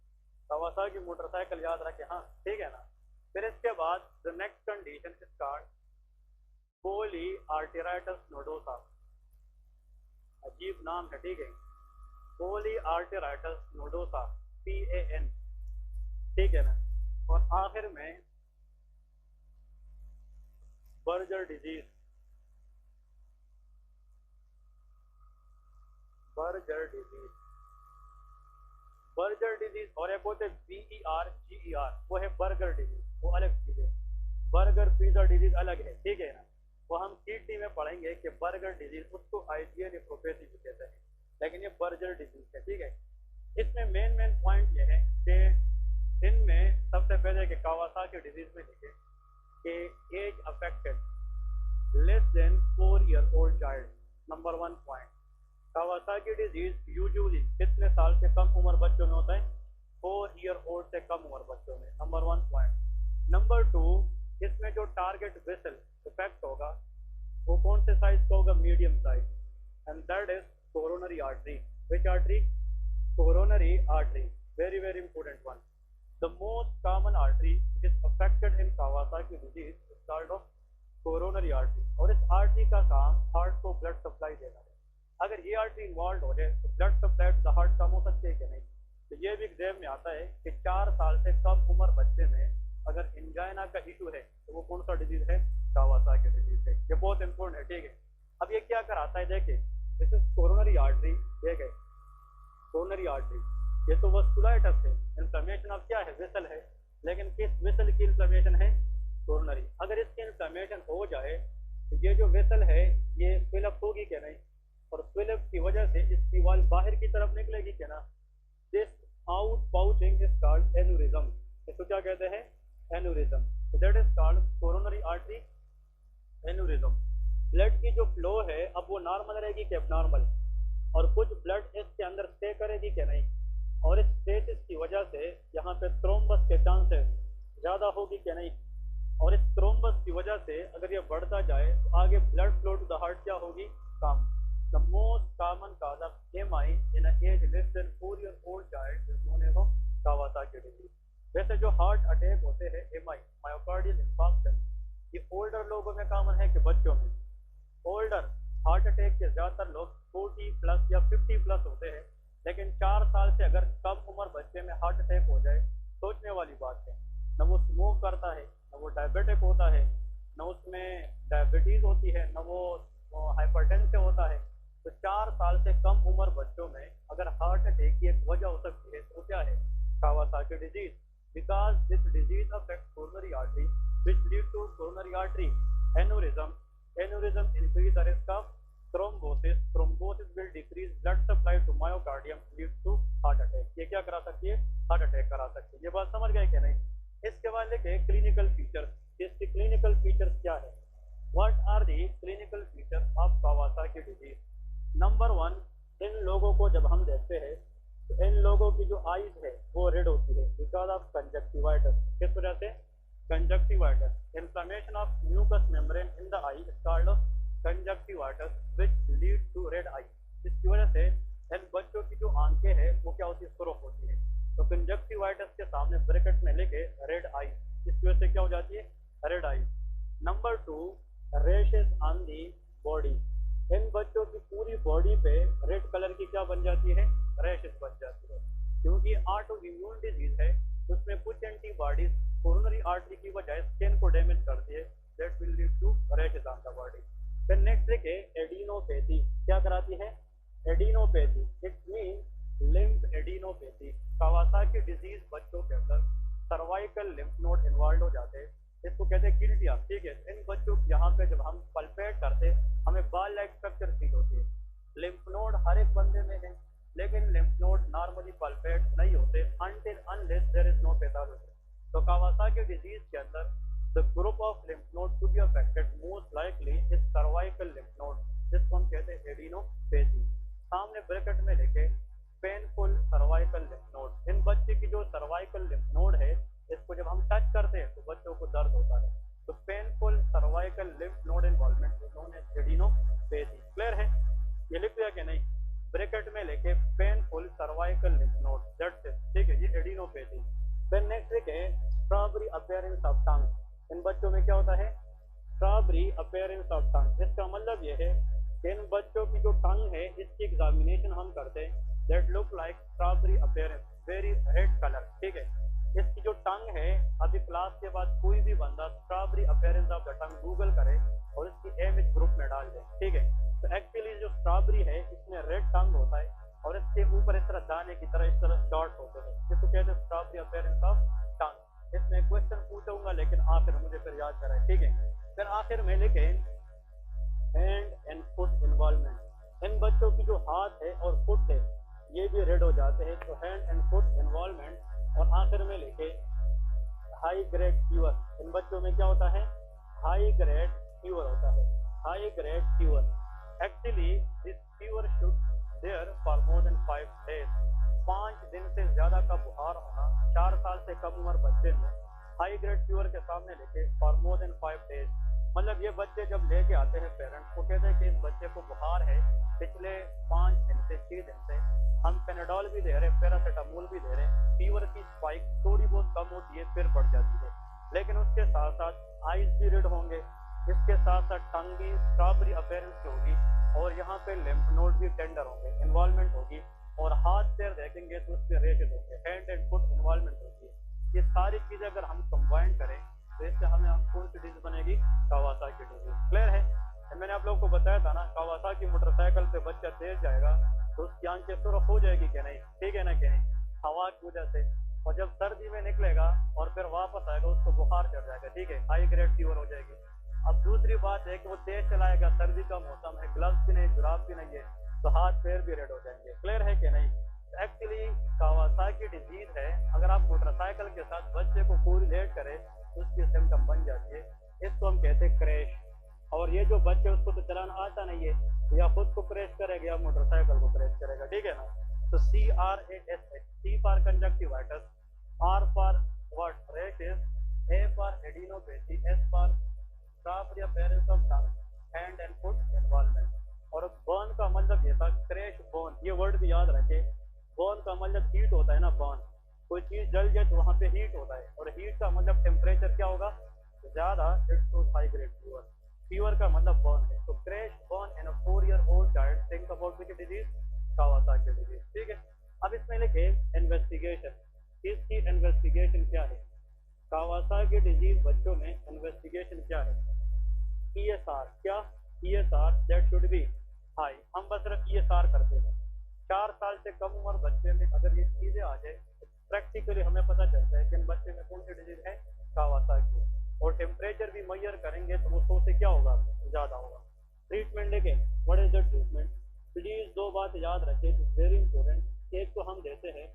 Speaker 1: Kawasaki motorcycle याद रखे, हाँ ठीक है ना। फिर इसके बाद the next condition is called polyarteritis nodosa. अजीब नाम है, ठीक है, पॉलीआर्टेराइटिस नोडोसा, PAN, ठीक है ना। और आखिर में burger disease, burger disease, burger disease. और एक होते BERGER, वो है बर्गर डिजीज, वो अलग चीज है। बर्गर पिज्जा डिजीज अलग है, ठीक है ना। वो हम CT में पढ़ेंगे कि बर्गर डिजीज, उसको IgA नेफ्रोपैथी भी कहते हैं, लेकिन ये बर्गर डिजीज है, ठीक है। इसमें मेन पॉइंट ये है कि इनमें सबसे पहले कि कावासाकी डिजीज में लिखे कि age affected less than 4 year old child, number 1 point. Kawasaki disease usually कितने साल से कम उम्र बच्चों में होता है? 4 ईयर ओल्ड से कम उम्र बच्चों में, नंबर 1 पॉइंट। नंबर 2, इसमें जो टारगेट वेसल इफेक्ट होगा वो कौन से साइज का होगा? Medium size, and that is coronary artery. Which artery? Coronary artery, very important one. The most common artery is affected in Kawasaki disease is called off coronary artery. और इस artery का काम हार्ट को blood supply देना है। अगर ये artery involve हो जाए तो blood supply to the heart कम हो सकती है कि नहीं? तो ये भी एग्जाम में आता है कि 4 साल से कम उम्र बच्चे में अगर एंजाइना का इशू है तो वो कौन सा डिजीज है? कावासाकी डिजीज है। ये बहुत इंपॉर्टेंट है, ठीक है। अब ये क्या कराता है, देखिए, दिस इज कोरोनरी आर्टरी, ठीक है, कोरोनरी आर्टरी। ये तो वस्कुलाइटिस है, इन्फ्लेमेशन अब क्या है? वेसल है, लेकिन किस वेसल की इन्फ्लेमेशन है? कोरोनरी। अगर इसकी इन्फ्लेमेशन हो जाए तो ये जो वेसल है ये फिलअप होगी क्या नहीं? और फिलअप की वजह से इसकी वॉल बाहर की तरफ निकलेगी क्या ना? This out pouching is called aneurysm. इसको क्या कहते हैं? Aneurysm. So that is called coronary artery aneurysm। Blood की जो फ्लो है अब वो नॉर्मल रहेगी कि एबनॉर्मल? और कुछ ब्लड इसके अंदर स्टे करेगी कि नहीं? और इस स्टेसिस की वजह से यहाँ पे थ्रोम्बस के चांसेस ज़्यादा होगी कि नहीं? और इस थ्रोम्बस की वजह से अगर ये बढ़ता जाए तो आगे blood flow to the heart क्या होगी? कम। The most common cause of MI in a age less than 4 year old child is known as Kawasaki disease. वैसे जो हार्ट अटैक होते हैं MI, मायोकार्डियल इंफार्क्शन, ये ओल्डर लोगों में कॉमन है कि बच्चों में? ओल्डर हार्ट अटैक के ज़्यादातर लोग 40 प्लस या 50 प्लस होते हैं, लेकिन 4 साल से अगर कम उम्र बच्चे में हार्ट अटैक हो जाए, सोचने वाली बात है। न वो स्मोक करता है, न वो डायबिटिक होता है, न उसमें डायबिटीज़ होती है, न वो हाइपरटेंशन होता है। तो 4 साल से कम उम्र बच्चों में अगर हार्ट अटैक की एक वजह हो सकती है तो क्या है? Kawasaki disease. Because this disease affects coronary artery, which lead to coronary artery aneurysm. Aneurysm increase the risk of thrombosis. Thrombosis will decrease blood supply to myocardium, lead to heart attack. ये क्या करा सकती है? Heart attack करा सकती है। ये बात समझ गए क्या नहीं? इसके बाद लिखे क्लिनिकल फीचर्स। इसके क्लिनिकल फीचर्स क्या है? What are the clinical features of Kawasaki disease? Number 1, इन लोगों को जब हम देखते हैं तो इन लोगों की जो आईज है वो रेड होती है बिकॉज ऑफ कंजक्टिवाइटिस। किस वजह से? Conjunctivitis. Inflammation of mucous membrane in the eye is called conjunctivitis which lead to red eye. इसकी वजह से इन बच्चों की जो आंखें हैं वो क्या होती है? सुर्ख होती है। तो कंजक्टिवाइटिस के सामने ब्रैकेट में लिखे रेड आई, इसकी वजह से क्या हो जाती है? Red eye. Number 2, rashes on the body. इन बच्चों की पूरी बॉडी पे रेड कलर की क्या बन जाती है? रैशेस बन जाती है, क्योंकि ऑटो इम्यून डिजीज है, उसमें कुछ एंटीबॉडीज कोरोनरी आर्टरी की बजाय स्किन को डैमेज करती है, that will lead to rashes on the body. फिर नेक्स्ट है एडिनोपैथी। क्या कराती है? Adenopathy. It means lymph adenopathy. Kawasaki disease बच्चों के अंदर सर्वाइकल लिम्फ नोड इन्वॉल्व हो जाते हैं, इसको कहते हैं किल्टिया, ठीक है। इन बच्चों यहाँ पे जब हम पल्पेट करते हमें बाल लाइक स्ट्रक्चर फील होती है। लिम्फ नोड हर एक बंदे में है, लेकिन लिम्फ नोड नॉर्मली पल्पेट नहीं होते until unless there is no pathology. तो कावासाकी डिजीज के अंदर the group of lymph node to be affected most likely is cervical lymph node, जिसको हम कहते हैं एडिनोपैथी। सामने ब्रैकेट में लिखे पेनफुल सर्वाइकल लिम्फ नोड। इन बच्चे की जो सर्वाइकल लिम्फ नोड है इसको जब हम टच करते हैं तो बच्चों को दर्द होता है। तो painful cervical lymph node involvement known as adenopathy. Clear है? ये लिख दिया कि नहीं? ब्रैकेट में लेके painful cervical lymph node, that's it. ठीक है, ये एडिनोपैथी। फिर नेक्स्ट लिखे स्ट्रॉबेरी अपीयरेंस ऑफ टंग। इन बच्चों में क्या होता है? Strawberry appearance of tongue. इसका मतलब ये है कि इन बच्चों की जो टंग है इसकी एग्जामिनेशन हम करते हैं, that look like strawberry appearance, very red colour. ठीक है, इसकी जो टंग है, अभी क्लास के बाद कोई भी बंदा strawberry appearance of the tongue Google करे और इसकी इमेज ग्रुप में डाल दे। ठीक है, तो एक्चुअली जो स्ट्रॉबेरी है इसमें रेड टंग होता है और इसके ऊपर इस तरह दाने की तरह इस तरह डॉट होते हैं, जिसको कहते हैं स्ट्रॉबेरी अपीयरेंस ऑफ टंग। इसमें क्वेश्चन पूछूंगा लेकिन आखिर मुझे फिर याद कराए। ठीक है, फिर आखिर में लिखे हैंड एंड फुट इन्वॉल्वमेंट। इन बच्चों की जो हाथ है और फुट है ये भी रेड हो जाते हैं, तो हैंड एंड फुट इन्वॉल्वमेंट। और आखिर में लिखे हाई ग्रेड फीवर। इन बच्चों में क्या होता है? हाई ग्रेड फीवर होता है, high grade fever. Actually this fever should there for more than 5 days. 5 दिन से ज्यादा का बुखार होना 4 साल से कम उम्र बच्चे में हाई ग्रेड फीवर के सामने लेके फॉर मोर देन 5 डेज। मतलब ये बच्चे जब लेके आते हैं पेरेंट्स को कहते हैं कि इस बच्चे को बुखार है पिछले 5 दिन से 6 दिन से, हम पेनाडोल भी दे रहे हैं, पैरासीटामोल भी दे रहे हैं, फीवर की स्पाइक थोड़ी बहुत कम होती है फिर बढ़ जाती है, लेकिन उसके साथ साथ आइज भी रेड होंगे, इसके साथ साथ टंग भी स्ट्रॉबेरी अपीयरेंस होगी और यहाँ पे लिम्फ नोड भी टेंडर होंगे, इन्वॉल्वमेंट होगी, और हाथ पैर देखेंगे तो उसमें रेशेज होंगे, हैंड एंड फुट इन्वॉल्वमेंट होगी है। ये सारी चीजें अगर हम कंबाइन करें तो इससे हमें कौन सी डिजीज बनेगी? Kawasaki disease. क्लियर है? मैंने आप लोगों को बताया था ना, कावासाकी मोटरसाइकिल पे बच्चा तेज जाएगा तो उसकी आंखें सुर्ख हो जाएगी कि नहीं? ठीक है ना कि नहीं? हवा की वजह से। और जब सर्दी में निकलेगा और फिर वापस आएगा उसको बुखार चढ़ जाएगा। ठीक है, हाई ग्रेड फीवर हो जाएगी। अब दूसरी बात है कि वो तेज चलाएगा, सर्दी का मौसम है, ग्लव्स भी नहीं, जुराब भी नहीं है, तो हाथ पैर भी रेड हो जाएंगे। क्लियर है कि नहीं? एक्चुअली कावासाकी डिजीज है, अगर आप मोटरसाइकिल के साथ बच्चे को कोरिलेट करें तो उसकी सिम्टम बन जाती है, इसको हम कहते हैं क्रैश। और ये जो बच्चे उसको तो चलाना आता नहीं है, तो या खुद को क्रैश करेगा या मोटरसाइकिल को क्रैश करेगा। ठीक है ना? तो CRASH, C for conjunctivitis, R for what? Rashes, A for adenopathy, S for strawberry appearance of tongue, hand and foot involvement. और बर्न का मतलब ये था, क्रैश बर्न, ये वर्ड भी याद रखें। बर्न का मतलब हीट होता है ना, बर्न, कोई चीज जल जाए तो वहां पे हीट होता है, और हीट का मतलब टेम्परेचर क्या होगा? ज्यादा, it's too high grade fever. Fever का मतलब बर्न है। तो crash burn in a 4-year-old child, think about which disease? Kawasaki disease. ठीक है, अब इसमें लिखे इन्वेस्टिगेशन। इसकी इन्वेस्टिगेशन क्या है? कावासाकी डिजीज बच्चों में इन्वेस्टिगेशन क्या है? ESR। क्या? ESR that should be high. हम बस सिर्फ ESR करते हैं। 4 साल से कम उम्र बच्चे में अगर ये चीजें आ जाए तो प्रैक्टिकली हमें पता चलता है कि इन बच्चे में कौन सी डिजीज है? कावासाकी। और टेम्परेचर भी मेजर करेंगे तो वो 100 से क्या होगा? ज्यादा होगा। ट्रीटमेंट देखें, what is the treatment? Please 2 बात याद रखें, वेरी इंपॉर्टेंट। एक तो हम देते हैं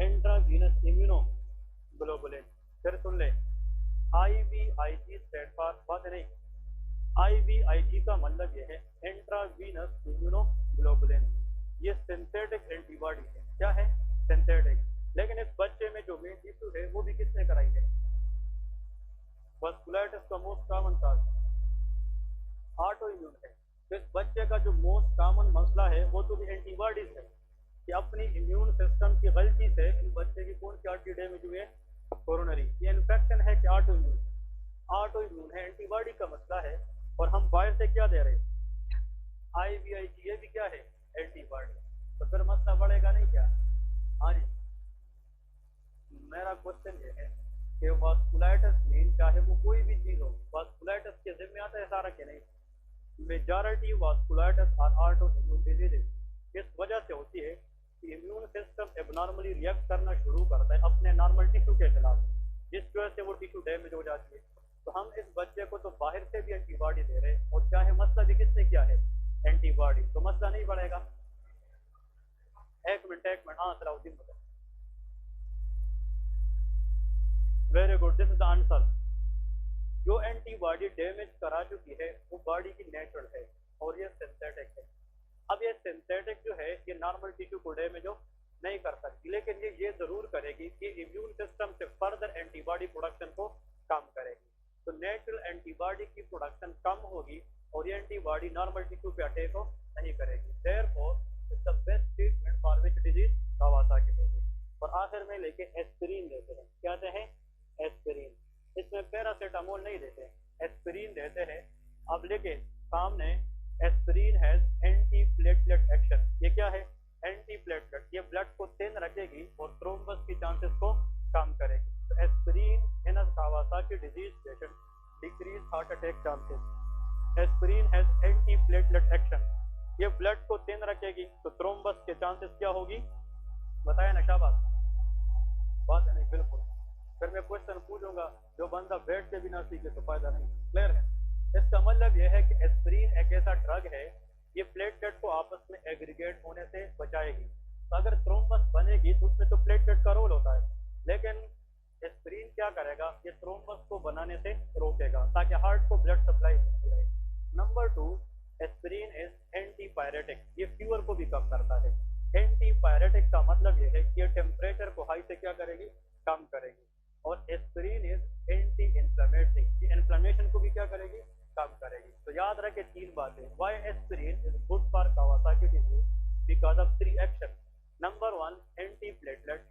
Speaker 1: इंट्रावीनस इम्यूनोग्लोबुलिन, फिर सुन ले IVIG स्टैंड फॉर, बात नहीं, IVIG का मतलब ये है इंट्रावीनस इम्यूनोग्लोबुलिन। ये सिंथेटिक एंटीबॉडी है। क्या है? सिंथेटिक। लेकिन इस बच्चे में जो मेन इशू है वो भी किसने कराई है? वास्कुलाइटिस का मोस्ट कॉमन काज ऑटो इम्यून है। तो इस बच्चे का जो मोस्ट कॉमन मसला है वो तो भी एंटीबॉडीज है, कि अपनी इम्यून सिस्टम की गलती से इन बच्चे की कौन सी आर्टरी डैमेज हुई है? कोरोनरी। ये इन्फेक्शन है कि ऑटो इम्यून? ऑटो इम्यून है, एंटीबॉडी का मसला है। और हम बाहर से क्या दे रहे हैं? IVIG। ये भी क्या है? एंटीबॉडी। तो फिर मसला बढ़ेगा नहीं क्या? हाँ जी। मेरा क्वेश्चन ये है कि वास्कुलाइटिस मीन चाहे वो कोई भी चीज हो, वास्कुलाइटिस के जिम्मे आता है सारा के नहीं? मेजॉरिटी वास्कुलाइटिस और ऑटो इम्यून डिजीज इस वजह से होती है कि इम्यून सिस्टम एबनॉर्मली रिएक्ट करना शुरू करता है अपने नॉर्मल टिश्यू के खिलाफ, जिसकी वजह से वो टिश्यू डैमेज हो जाती है। तो हम इस बच्चे को तो बाहर से भी एंटीबॉडी दे रहे हैं, और चाहे मसला भी किसने किया है? एंटीबॉडी। तो मसला नहीं बढ़ेगा। एक मिनट, हाँ सलाउद्दीन बता। Very good, this is the answer. जो एंटीबॉडी डैमेज करा चुकी है वो बॉडी की नेचुरल है और ये सिंथेटिक है। अब ये सिंथेटिक जो है ये नॉर्मल टिश्यू को डैमेज नहीं कर सकती, लेकिन ये जरूर करेगी कि इम्यून सिस्टम से फर्दर एंटीबॉडी प्रोडक्शन को कम करेगी। तो नेचुरल एंटीबॉडी की प्रोडक्शन कम होगी और ये एंटीबॉडी नॉर्मल टिश्यू पे अटैक नहीं करेगी। Therefore it's the best treatment for which disease, Kawasaki disease. और आखिर में लेके एस्पिरिन देते हैं। क्या देते हैं? एस्पिरिन। इसमें पैरासीटामोल नहीं देते, एस्पिरिन देते हैं। अब लेके सामने aspirin has anti platelet action. ये क्या है? Anti platelet. ये ब्लड को थिन रखेगी और थ्रोम्बस की चांसेस को कम करेगी। तो aspirin in Kawasaki disease patient decrease heart attack chances. Aspirin has anti platelet action. ये ब्लड को थिन रखेगी तो थ्रोम्बस के चांसेस क्या होगी? बताया ना शाबाश, बात है नहीं? बिल्कुल। फिर मैं क्वेश्चन पूछूंगा, जो बंदा बेड के बिना सीखे तो फायदा नहीं। क्लियर है? इसका मतलब यह है कि एस्पिरिन एक ऐसा ड्रग है, ये प्लेटलेट को आपस में एग्रीगेट होने से बचाएगी। तो अगर थ्रोम्बस बनेगी तो उसमें तो प्लेटलेट का रोल होता है, लेकिन एस्पिरिन क्या करेगा? ये थ्रोम्बस को बनाने से रोकेगा ताकि हार्ट को ब्लड सप्लाई मिलती रहे। Number 2, aspirin is antipyretic. ये फीवर को भी कम करता है। एंटीपायरेटिक का मतलब ये है कि ये टेम्परेचर को हाई से क्या करेगी? कम करेगी। और एस्पिरिन इज एंटी इन्फ्लेमेटरी। ये इन्फ्लेमेशन को भी क्या करेगी? कम करेगी। तो याद रखे 3 बातें। Why aspirin is good for Kawasaki disease? Because of 3 action. Number 1, anti platelet,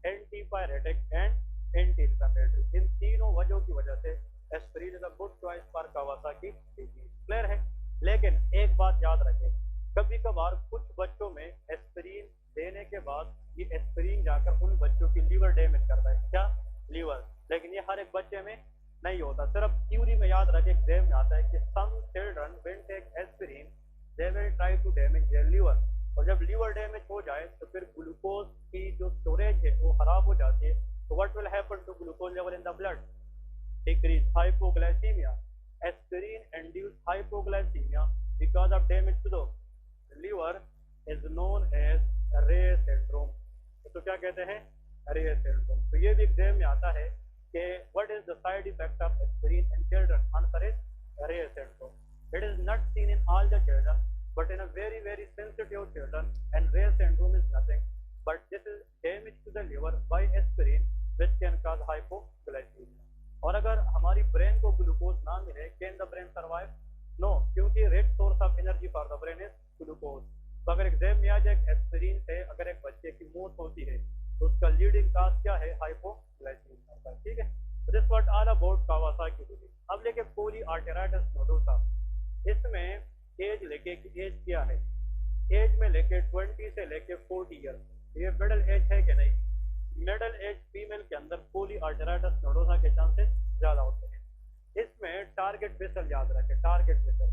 Speaker 1: antipyretic and anti inflammatory. इन तीनों वजहों की वजह से aspirin is a good choice for Kawasaki disease. Clear है? लेकिन एक बात याद रखें, कभी कभार कुछ बच्चों में एस्पिरिन देने के बाद ये एस्पिरिन जाकर उन बच्चों की लीवर डैमेज करता है। क्या? लीवर। लेकिन ये हर एक बच्चे में नहीं होता। सिर्फ थ्योरी में याद रखें, एग्जाम में आता है कि some children when take aspirin they will try to damage their liver. और जब लीवर डैमेज हो जाए तो फिर ग्लूकोज की जो स्टोरेज है वो खराब हो जाती है। तो what will happen to glucose level in the blood? Decrease, hypoglycemia. Aspirin induced hypoglycemia because of damage to the liver is known as Reye syndrome। तो क्या कहते हैं? Reye syndrome। तो ये भी एग्जाम में आता है कि what is the side effect of aspirin in children? Answer is Reye syndrome। It is not seen in all the children, but in a very sensitive children, and Reye syndrome is nothing but this is damage to the liver by aspirin which can cause hypoglycemia। और अगर हमारी brain को glucose ना मिले, can the brain survive? No, क्योंकि rich source of energy for the brain is glucose. तो अगर exam में आ जाए एस्पिरिन से अगर एक बच्चे की मौत होती है तो उसका लीडिंग काज क्या है? हाइपोग्लाइसीमिया। ठीक है? This what all about Kawasaki disease. अब लेके पॉलीआर्टेराइटिस नोडोसा। इसमें एज लेके कि एज क्या है? एज में लेके 20 से लेके 40 ईयर। ये मिडिल एज है कि नहीं? मिडिल एज फीमेल के अंदर पॉलीआर्टेराइटिस नोडोसा के चांसेस ज्यादा होते हैं। इसमें टारगेट वेसल याद रखें। टारगेट वेसल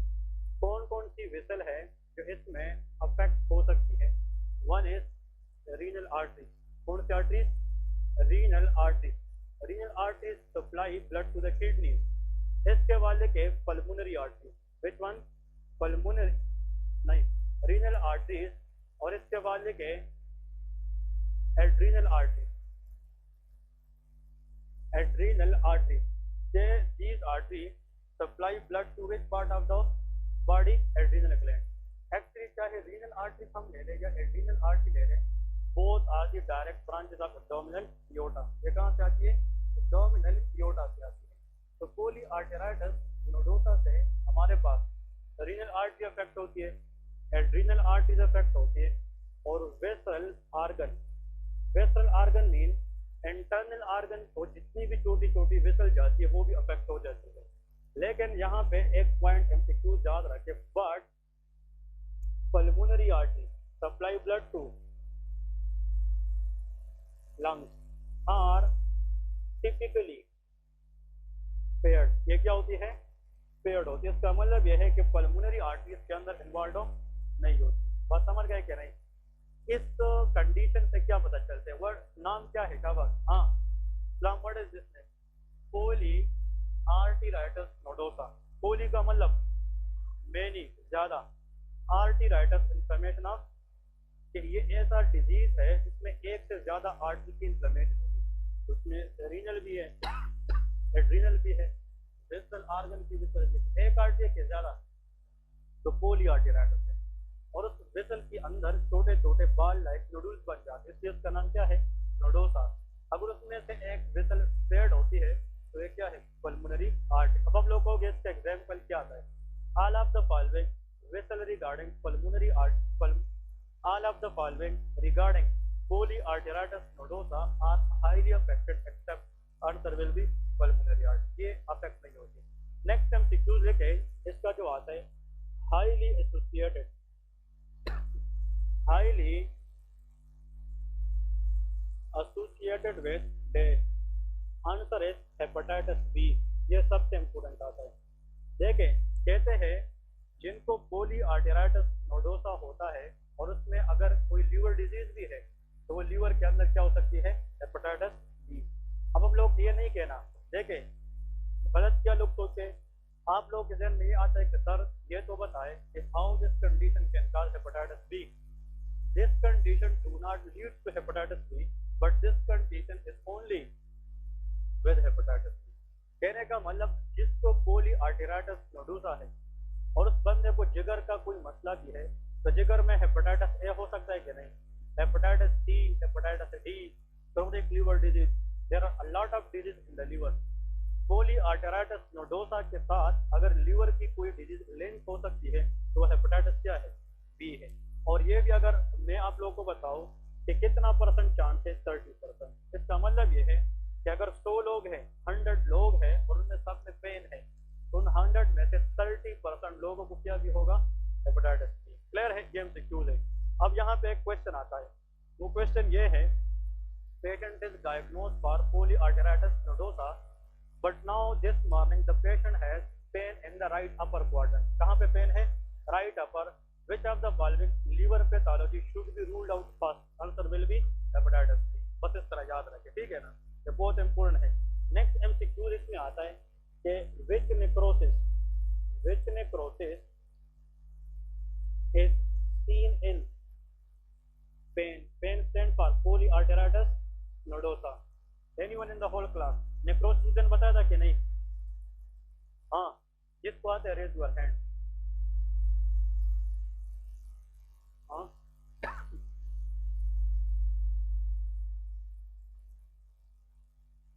Speaker 1: कौन कौन सी वेसल है जो इसमें अफेक्ट हो सकती है? 1 इज रीनल आर्टरी। कौन सी artery? Renal artery. Renal artery supply blood to the kidney. इसके वाले के pulmonary artery. Which one? Pulmonary नहीं, रीनल आर्टरीज। और इसके वाले के adrenal artery. Adrenal artery, these arteries supply blood to which part of the body? Adrenal gland। Actually चाहे renal artery हम ले लें या adrenal artery ले लें, both are the direct branches of abdominal aorta। ये कहाँ से आती है? abdominal aorta से आती है। तो polyarteritis nodosa से हमारे पास renal artery अफेक्ट होती है, adrenal arteries अफेक्ट होती है, और vessel organ। vessel organ mean internal organ को जितनी भी छोटी छोटी वेसल जाती है वो भी अफेक्ट हो जाती है। लेकिन यहाँ पे एक पॉइंट एमसीक्यू याद रखें, but pulmonary artery supply blood to lungs are typically paired. ये क्या होती है? पेयर्ड होती है। इसका मतलब यह है कि पल्मोनरी आर्टरी इसके अंदर इन्वॉल्व नहीं होती। बात समझ गए क्या नहीं? इस कंडीशन से क्या पता चलता है? वर्ड नाम क्या है? शाबाश। हाँ, word is this name? Polyarteritis nodosa. Poly का मतलब मेनी, ज्यादा, आर्टेराइटिस इन्फ्लेमेशन ऑफ, कि ये ऐसा डिजीज है जिसमें एक से ज्यादा आर्टरी की इन्फ्लेमेशन होगी। उसमें रीनल भी है, एड्रीनल भी है, वेसल आर्गन की भी, एक आर्टरी के ज्यादा, तो पॉलीआर्टेराइटिस है। और उस वेसल के अंदर छोटे छोटे बाल लाइक नोडल्स बन जाते हैं, इसलिए उसका नाम क्या है, नोडोसा। अगर उसमें से एक वेसल स्प्रेड होती है तो ये क्या है, पल्मोनरी आर्टरी। अब आप लोग कहोगे इसका एग्जाम्पल क्या आता है, all of the following vessel regarding pulmonary art, all of the following regarding polyarteritis nodosa are highly affected except answer will be pulmonary artery, ये अफेक्ट नहीं होती। नेक्स्ट हम सिक्यूज लेके इसका जो आता है highly associated with death, answer है हेपेटाइटिस बी, ये सबसे इंपोर्टेंट आता है। देखें कहते हैं जिनको पोलीआर्टेराइटिस नोडोसा होता है और उसमें अगर कोई लीवर डिजीज भी है तो वो लीवर के अंदर क्या हो सकती है, हेपेटाइटिस बी। अब हम लोग ये नहीं कहना, देखें गलत क्या लोग सोचे, आप लोग के ध्यान में ये आता है कि सर ये तो बताए कि how this condition can cause hepatitis B, this condition do not lead to hepatitis B but this condition is only with hepatitis B. कहने का मतलब जिसको पोलीआर्टेराइटिस नोडोसा है और उस बंदे को जिगर का कोई मसला भी है तो जिगर में हेपेटाइटिस ए हो सकता है कि नहीं, hepatitis C, hepatitis D, chronic liver disease, there are a lot of disease in the liver. Polyarteritis nodosa के साथ अगर लिवर की कोई डिजीज लिंक हो सकती है तो हेपेटाइटिस क्या है, बी है। और ये भी अगर मैं आप लोगों को बताऊं कि कितना परसेंट चांस है, 30%। इसका मतलब ये है कि अगर 100 लोग हैं, 100 लोग हैं और उनमें सब में पेन है तो उन 100 में से 30% लोगों को क्या भी होगा, हेपेटाइटिस बी। क्लियर है, ये MCQ है। अब यहाँ पे एक क्वेश्चन आता है, वो क्वेश्चन ये है, patient is diagnosed for polyarteritis nodosa but now this morning the patient has pain in the right upper quadrant. कहाँ पे पेन है, right upper. Which of the following liver pathology should be ruled out first, answer will be hepatitis B. बस इस तरह याद रखें, ठीक है ना, ये बहुत इंपॉर्टेंट है। नेक्स्ट MCQ इसमें आता है कि which necrosis is seen in pain stand for polyarteritis nodosa, anyone in the whole class necrosis दिन बताया था कि नहीं, हाँ जिसको आता है raise your hand, हाँ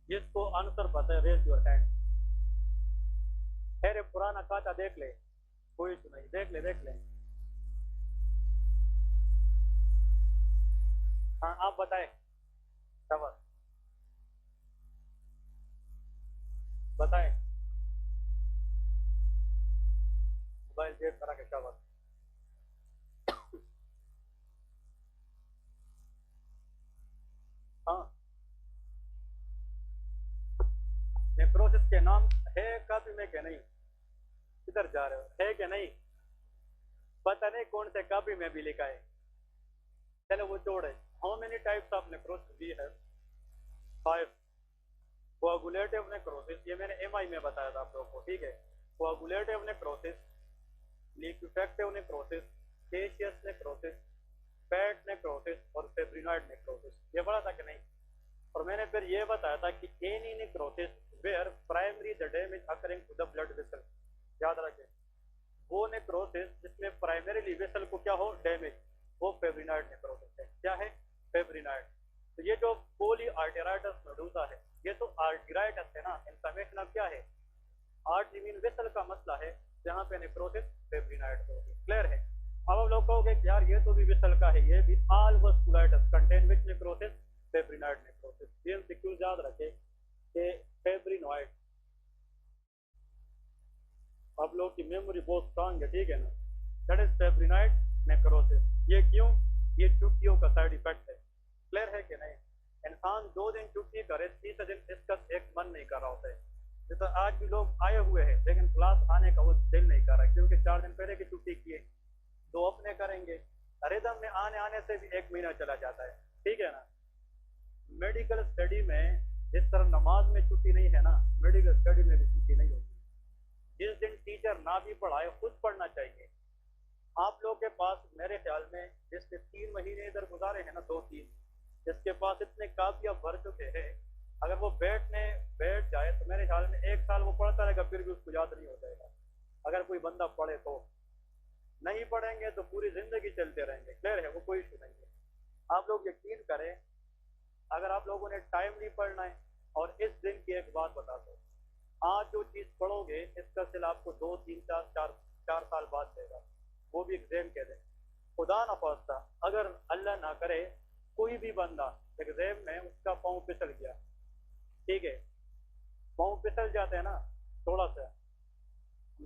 Speaker 1: जिसको आंसर पता है raise your hand। अरे पुराना खाता देख ले, कोई तो नहीं, देख ले। हाँ आप बताएं, शाबाश बताएं, मोबाइल चेक करा के, शाबाश। हाँ नेक्रोसिस के नाम है काफी में क्या नहीं, किधर जा रहे हो, है कि नहीं, पता नहीं कौन से कापी में भी लिखा है, चलो वो छोड़े। How many types of necrosis भी है, 5। कोआगुलेटिव नेक्रोसिस, ये मैंने MI में बताया था आप लोगों को, ठीक है। कोआगुलेटिव necrosis, लिक्विफेक्टिव necrosis, caseous necrosis, fat necrosis और फेब्रिनॉइड नेक्रोसिस, ये पढ़ा था कि नहीं। और मैंने फिर ये बताया था कि any necrosis where primary the damage occurring to the blood vessel, याद रखें वो नेक्रोसिस जिसमें प्राइमरीली वेसल को क्या हो, डैमेज, वो फेब्रिनॉइड नेक्रोसिस है। क्या है, फेब्रिनॉइड। तो ये जो पोलीआर्टेराइटिस नोडोसा है ये तो आर्टेराइटिस है ना, इन्फ्लेमेशन अब क्या है, आर्टरी मीन वेसल का मसला है, जहाँ पे नेक्रोसिस फेब्रिनॉइड होगी। क्लियर है। अब आप लोग कहोगे कि यार ये तो भी वेसल का है, ये भी all vasculitis contain which necrosis, fibrinoid necrosis. ये MCQ याद रखें कि फेब्रिनॉइड, आप लोग की मेमोरी बहुत स्ट्रांग है, ठीक है ना, दैट इज फेब्रिनॉइड नेक्रोसिस। ये क्यों, ये छुट्टियों का साइड इफेक्ट है। क्लियर है कि नहीं। इंसान 2 दिन छुट्टी करे, 30 दिन इसका एक मन नहीं कर रहा होता है। जैसे आज भी लोग आए हुए हैं लेकिन क्लास आने का वो दिल नहीं कर रहा क्योंकि 4 दिन पहले की छुट्टी की है, 2 अपने करेंगे, रिदम में आने से भी 1 महीना चला जाता है, ठीक है ना। मेडिकल स्टडी में जिस तरह नमाज में छुट्टी नहीं है ना, मेडिकल स्टडी में भी छुट्टी नहीं होती। जिस दिन टीचर ना भी पढ़ाए खुद पढ़ना चाहिए। आप लोग के पास मेरे ख्याल में जिसने 3 महीने इधर गुजारे हैं ना, 2-3, जिसके पास इतने काफिया भर चुके हैं, अगर वो बैठ जाए तो मेरे ख्याल में 1 साल वो पढ़ता रहेगा फिर भी उसको याद नहीं हो जाएगा, अगर कोई बंदा पढ़े तो। नहीं पढ़ेंगे तो पूरी ज़िंदगी चलते रहेंगे, क्लियर है, वो कोई इशू नहीं है। आप लोग यकीन करें, अगर आप लोगों ने टाइमली पढ़ना है, और इस दिन की एक बात बता दो, आज जो चीज़ पढ़ोगे इसका सिल आपको 2 3 4 4 साल बाद देगा, वो भी एग्जाम के दिन। खुदा न खास्ता अगर अल्लाह ना करे कोई भी बंदा एग्जाम में उसका पाँव फिसल गया, ठीक है, पाँव फिसल जाते हैं ना थोड़ा सा,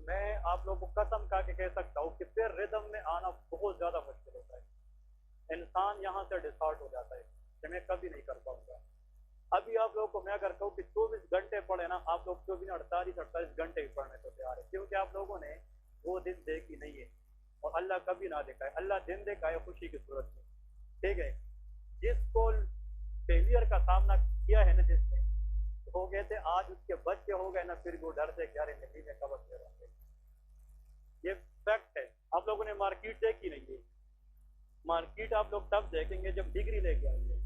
Speaker 1: मैं आप लोगों को कसम खा के कह सकता हूँ कि फिर रिदम में आना बहुत ज़्यादा मुश्किल होता है। इंसान यहाँ से डिसहार्ट हो जाता है कि मैं कभी नहीं कर पाऊंगा। अभी आप लोगों को मैं अगर कहूँ कि 24 घंटे पढ़े ना, आप लोग 24 48 घंटे भी पढ़ने को तैयार है, क्योंकि आप लोगों ने वो दिन देखी नहीं है, और अल्लाह कभी ना दिखाए। अल्लाह दिन दिखाए खुशी की सूरत में, ठीक है। जिसको फेलियर का सामना किया है ना, जिसने, हो गए थे, आज उसके बच्चे हो गए ना, फिर वो डर से क्या नदी में कबर दे रहे हैं। ये फैक्ट है। आप लोगों ने मार्केट देखी नहीं है, मार्केट आप लोग तब देखेंगे जब डिग्री लेके आएंगे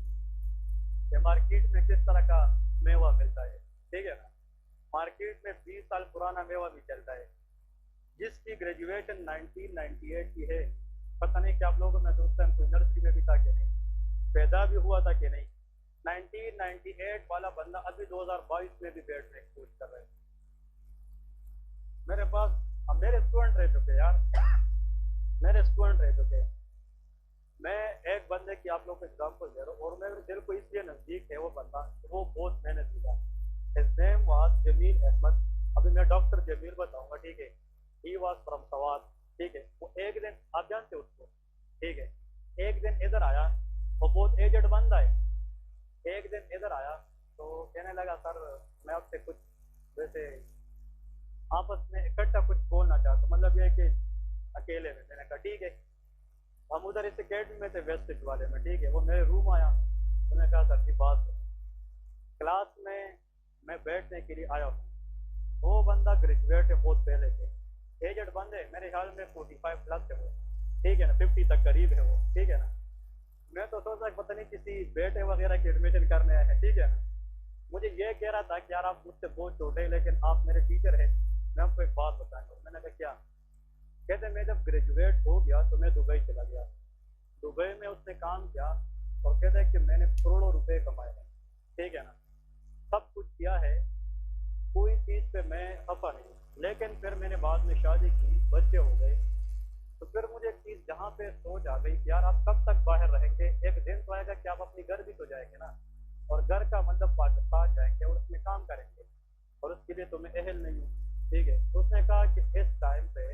Speaker 1: कि मार्केट में किस तरह का मेवा मिलता है, ठीक है ना। मार्केट में 20 साल पुराना मेवा भी चलता है। जिसकी ग्रेजुएशन 1998 की है, पता नहीं कि आप लोगों में तो उस टाइम कोई नर्सरी में भी था कि नहीं, पैदा भी हुआ था कि नहीं, 1998 वाला बंदा अभी 2022 में भी बैठ में कोशिश कर रहे हैं। मेरे पास मेरे स्टूडेंट रह चुके यार, मेरे स्टूडेंट रह चुके। मैं एक बंदे की आप लोग को एग्जाम्पल दे रहा हूँ, और मेरे दिल को इसलिए नज़दीक है वो बंदा, वो बहुत मेहनत किया। His name was Jameel Ahmed. अभी मैं डॉक्टर जमील बताऊंगा, ठीक है। ही वाज फ्रॉम सवात, ठीक है। वो एक दिन, आप जानते हो उसको, ठीक है, एक दिन इधर आया, वो बहुत एजेड बंदा है। एक दिन इधर आया तो कहने लगा, सर मैं आपसे कुछ वैसे आपस में इकट्ठा कुछ बोलना चाहता हूँ, मतलब ये कि अकेले में। मैंने कहा ठीक है। हम उधर इस अकेडमी में थे, वेस्टेज वाले में, ठीक है। वो मेरे रूम आया, उन्होंने कहा सर की बात सुनो। क्लास में मैं बैठने के लिए आया हूँ, वो बंदा ग्रेजुएट है बहुत पहले से, एजेड बंदे, मेरे ख्याल में 45 प्लस है वो, ठीक है ना, 50 तक करीब है वो, ठीक है ना। मैं तो सोचा पता नहीं किसी बेटे वगैरह की एडमिशन करने आए हैं, ठीक है ना। मुझे ये कह रहा था कि यार आप मुझसे बहुत छोटे, लेकिन आप मेरे टीचर हैं, मैं आपको एक बात बताऊंगा। मैंने कहा क्या? कहते मैं जब ग्रेजुएट हो गया तो मैं दुबई चला गया। दुबई में उसने काम किया, और कहते हैं कि मैंने करोड़ों रुपए कमाए हैं, ठीक है ना, सब कुछ किया है, कोई चीज़ पे मैं खफा नहीं। लेकिन फिर मैंने बाद में शादी की, बच्चे हो गए, तो फिर मुझे एक चीज़ जहाँ पे सोच आ गई कि यार आप कब तक बाहर रहेंगे, एक दिन तो आएगा कि आप अपनी घर भी तो जाएंगे ना, और घर का मतलब पाकिस्तान जाएंगे और उसमें काम करेंगे, और उसके लिए तो मैं अहल नहीं हूँ, ठीक है। तो उसने कहा कि इस टाइम पे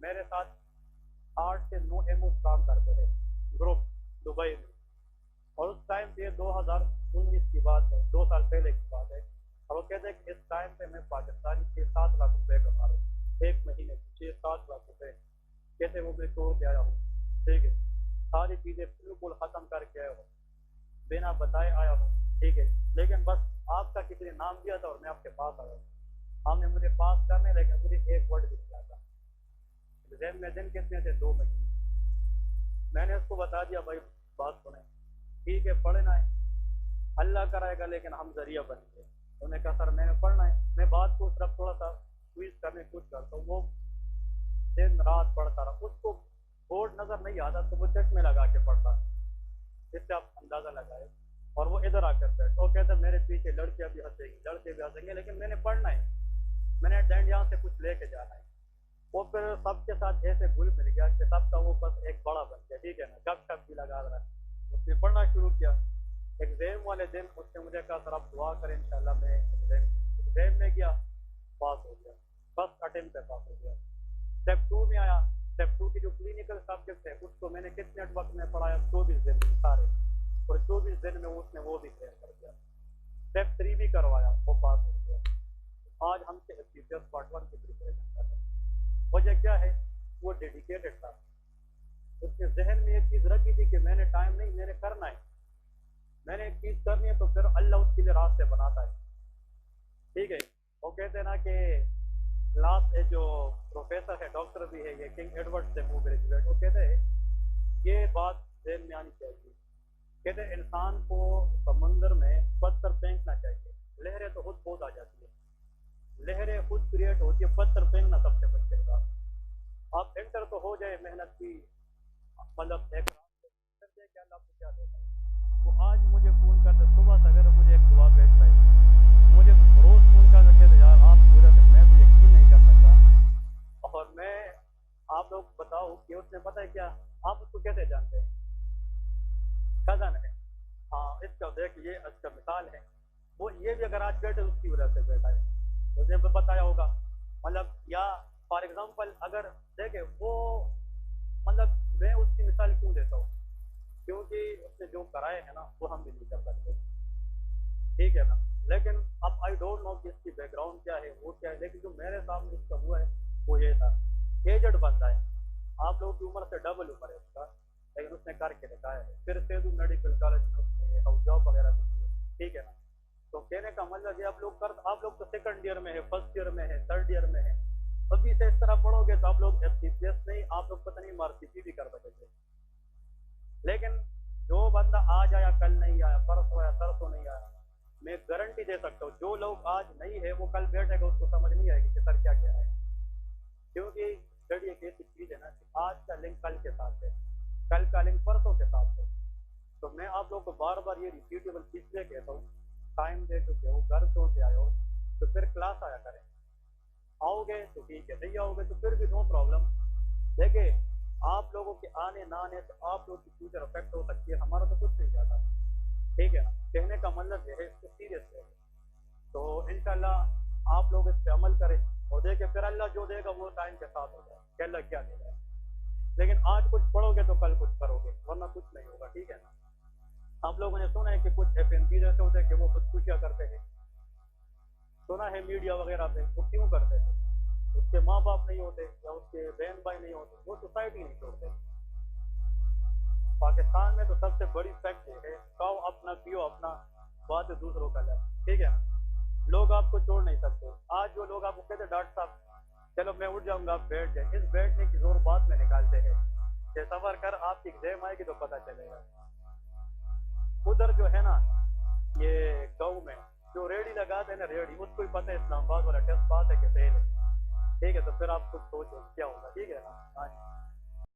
Speaker 1: मेरे साथ 8 से 9 एमओ काम करते थे ग्रुप दुबई में, और उस टाइम पे 2019 की बात है, 2 साल पहले की बात है। और वो कहते हैं कि इस टाइम पे मैं पाकिस्तानी 6-7 लाख रुपए कमा रहा हूँ, एक महीने की 6-7 लाख रुपए। कैसे वो मैं तोड़ के आया हूँ, ठीक है, सारी चीज़ें बिल्कुल ख़त्म करके आया हूँ, बिना बताए आया हूँ, ठीक है। लेकिन बस आपका किसी ने नाम दिया था और मैं आपके पास आया हूँ। आपने मुझे पास करने, लेकिन मुझे एक वर्ड भी नहीं आता। एग्जाम में दिन कितने थे? 2 महीने। मैंने उसको बता दिया भाई बात सुने, ठीक है पढ़ना है, अल्लाह कराएगा, लेकिन हम जरिया बनेंगे। उन्होंने कहा सर मैंने पढ़ना है। मैं बात को सिर्फ थोड़ा सा ट्वीट करने की कोशिश करता हूँ। वो दिन रात पढ़ता रहा, उसको बोर्ड नजर नहीं आता तो वो चश्मे लगा के पढ़ता, इससे आप अंदाजा लगाए। और वो इधर आकर बैठ, वो कहते मेरे पीछे लड़कियां भी हंसेंगी, लड़के भी हंसेंगे, लेकिन मैंने पढ़ना है, मैंने डेंड यहाँ से कुछ लेके जाना है। वो फिर सबके साथ ऐसे घुल मिल गया कि सबका वो बस एक बड़ा बन गया, ठीक है ना, गप भी लगा रहा है। उसने पढ़ना शुरू किया। एग्जाम वाले दिन उसने मुझे कहा सर आप दुआ करें इंशाल्लाह मैं एग्जाम में गया, पास हो गया, फर्स्ट अटेम्प्ट पे पास हो गया। स्टेप 2 में आया, स्टेप 2 की जो क्लिनिकल सब्जेक्ट है उसको मैंने कितने वक्त में पढ़ाया? 24 दिन में सारे, और 24 दिन में उसने वो भी क्लियर कर दिया। स्टेप 3 भी करवाया, वो पास हो गया। आज हमसे CPS पार्ट 1 की प्रिपरेशन कर रहे हैं। वजह क्या है? वो डेडिकेटेड था, उसके जहन में एक चीज़ रखी थी कि मैंने टाइम नहीं, मैंने करना है, मैंने एक चीज़ करनी है, तो फिर अल्लाह उसके लिए रास्ते बनाता है, ठीक है। वो कहते हैं ना कि लास्ट जो प्रोफेसर है, डॉक्टर भी है, ये किंग एडवर्ड से वो ग्रेजुएट, वो कहते हैं ये बात ज़हन में आनी चाहिए, कहते हैं इंसान को समंदर में पत्थर फेंकना चाहिए, लहरें तो खुद बहुत आ जाती है, लहरें खुद क्रिएट होती है, पत्थर फेंकना सबसे मुश्किल का। आप इंटर तो हो जाए मेहनत की, मतलब एक फिर देखे अल्लाह आपको क्या देता है। तो आज मुझे फ़ोन करते सुबह सवेरे, मुझे एक दुआ भेजता है, मुझे रोज़ फ़ोन करके कहते यार आप पूरा दिन, मैं तो यकीन नहीं कर सकता। और मैं आप लोग बताओ कि उसने पता है क्या, आप उसको कैसे जानते हैं? कज़न है। हाँ, इसका देख ये अच्छा मिसाल है। वो ये भी अगर आज बैठे उसकी वजह से बैठा है, तो जब बताया होगा, मतलब या फॉर एग्जांपल अगर देखे वो, मतलब मैं उसकी मिसाल क्यों देता हूँ, क्योंकि उसने जो कराए है ना वो हम भी नहीं कर सकते, ठीक है ना। लेकिन अब आई डोंट नो कि इसकी बैकग्राउंड क्या है, वो क्या है, लेकिन जो मेरे सामने उसका हुआ है वो ये था। एजड बंदा है, आप लोगों की उम्र से डबल उम्र है उसका, लेकिन उसने करके दिखाया है। फिर सेदू मेडिकल कॉलेज में उसने हाउस जॉब वगैरह भी की है, ठीक है ना। तो कहने का मतलब ये आप लोग तो सेकंड ईयर में है, फर्स्ट ईयर में है, थर्ड ईयर में है, अभी से इस तरह पढ़ोगे तो आप लोग एफसीपीएस नहीं, आप लोग पता नहीं मार्कशीट भी कर सकेंगे। लेकिन जो बंदा आज आया कल नहीं आया, परसों आया तरसों नहीं आया, मैं गारंटी दे सकता हूँ जो लोग आज नहीं है वो कल बैठेगा, उसको समझ नहीं आएगी कि सर क्या कह रहा है। क्योंकि स्टडी एक ऐसी चीज है ना कि आज का लिंक कल के साथ है, कल का लिंक परसों के साथ है। तो मैं आप लोग को बार बार ये रिपीटेबल इसलिए कहता हूँ, टाइम दे चुके हो, घर छोड़ के आए हो, तो फिर क्लास आया करें। आओगे तो ठीक है, नहीं आओगे तो फिर भी नो प्रॉब्लम। देखिए आप लोगों के आने ना आने से आप लोग की फ्यूचर अफेक्ट हो सकती है, हमारा तो कुछ नहीं जाता, ठीक है ना। कहने का मतलब यह है इसको सीरियस है। तो इंशाल्लाह आप लोग इस पे अमल करें और देखें, फिर अल्लाह जो देगा वो टाइम के साथ होगा कि अल्लाह क्या देगा। लेकिन आज कुछ पढ़ोगे तो कल कुछ करोगे, वरना कुछ नहीं होगा, ठीक है ना। आप लोगों ने सुना है कि कुछ एफएनजी जैसे होते हैं कि वो खुदकुशियां करते हैं, सुना है मीडिया वगैरह पे, वो क्यों करते थे? उसके माँ बाप नहीं होते या उसके बहन भाई नहीं होते, वो सोसाइटी नहीं छोड़ते। पाकिस्तान में तो सबसे बड़ी फैक्ट ये है, खाओ अपना पियो अपना, बात दूसरों का लाए, ठीक है ना। लोग आपको छोड़ नहीं सकते। आज जो लोग आपको कहते डॉक्टर साहब चलो मैं उठ जाऊंगा, आप बैठ जाए, इस बैठने की जोर बात में निकालते हैं कि सफर कर, आपकी एग्जाम आएगी तो पता चलेगा। उधर जो है ना ये गाँव में जो रेडी लगाते हैं ना, रेडी, उसको ही पता है इस्लामाबाद वाला टेस्ट पास है कि फेल है, ठीक है। तो फिर आप कुछ सोचो क्या होगा, ठीक है ना। हाँ।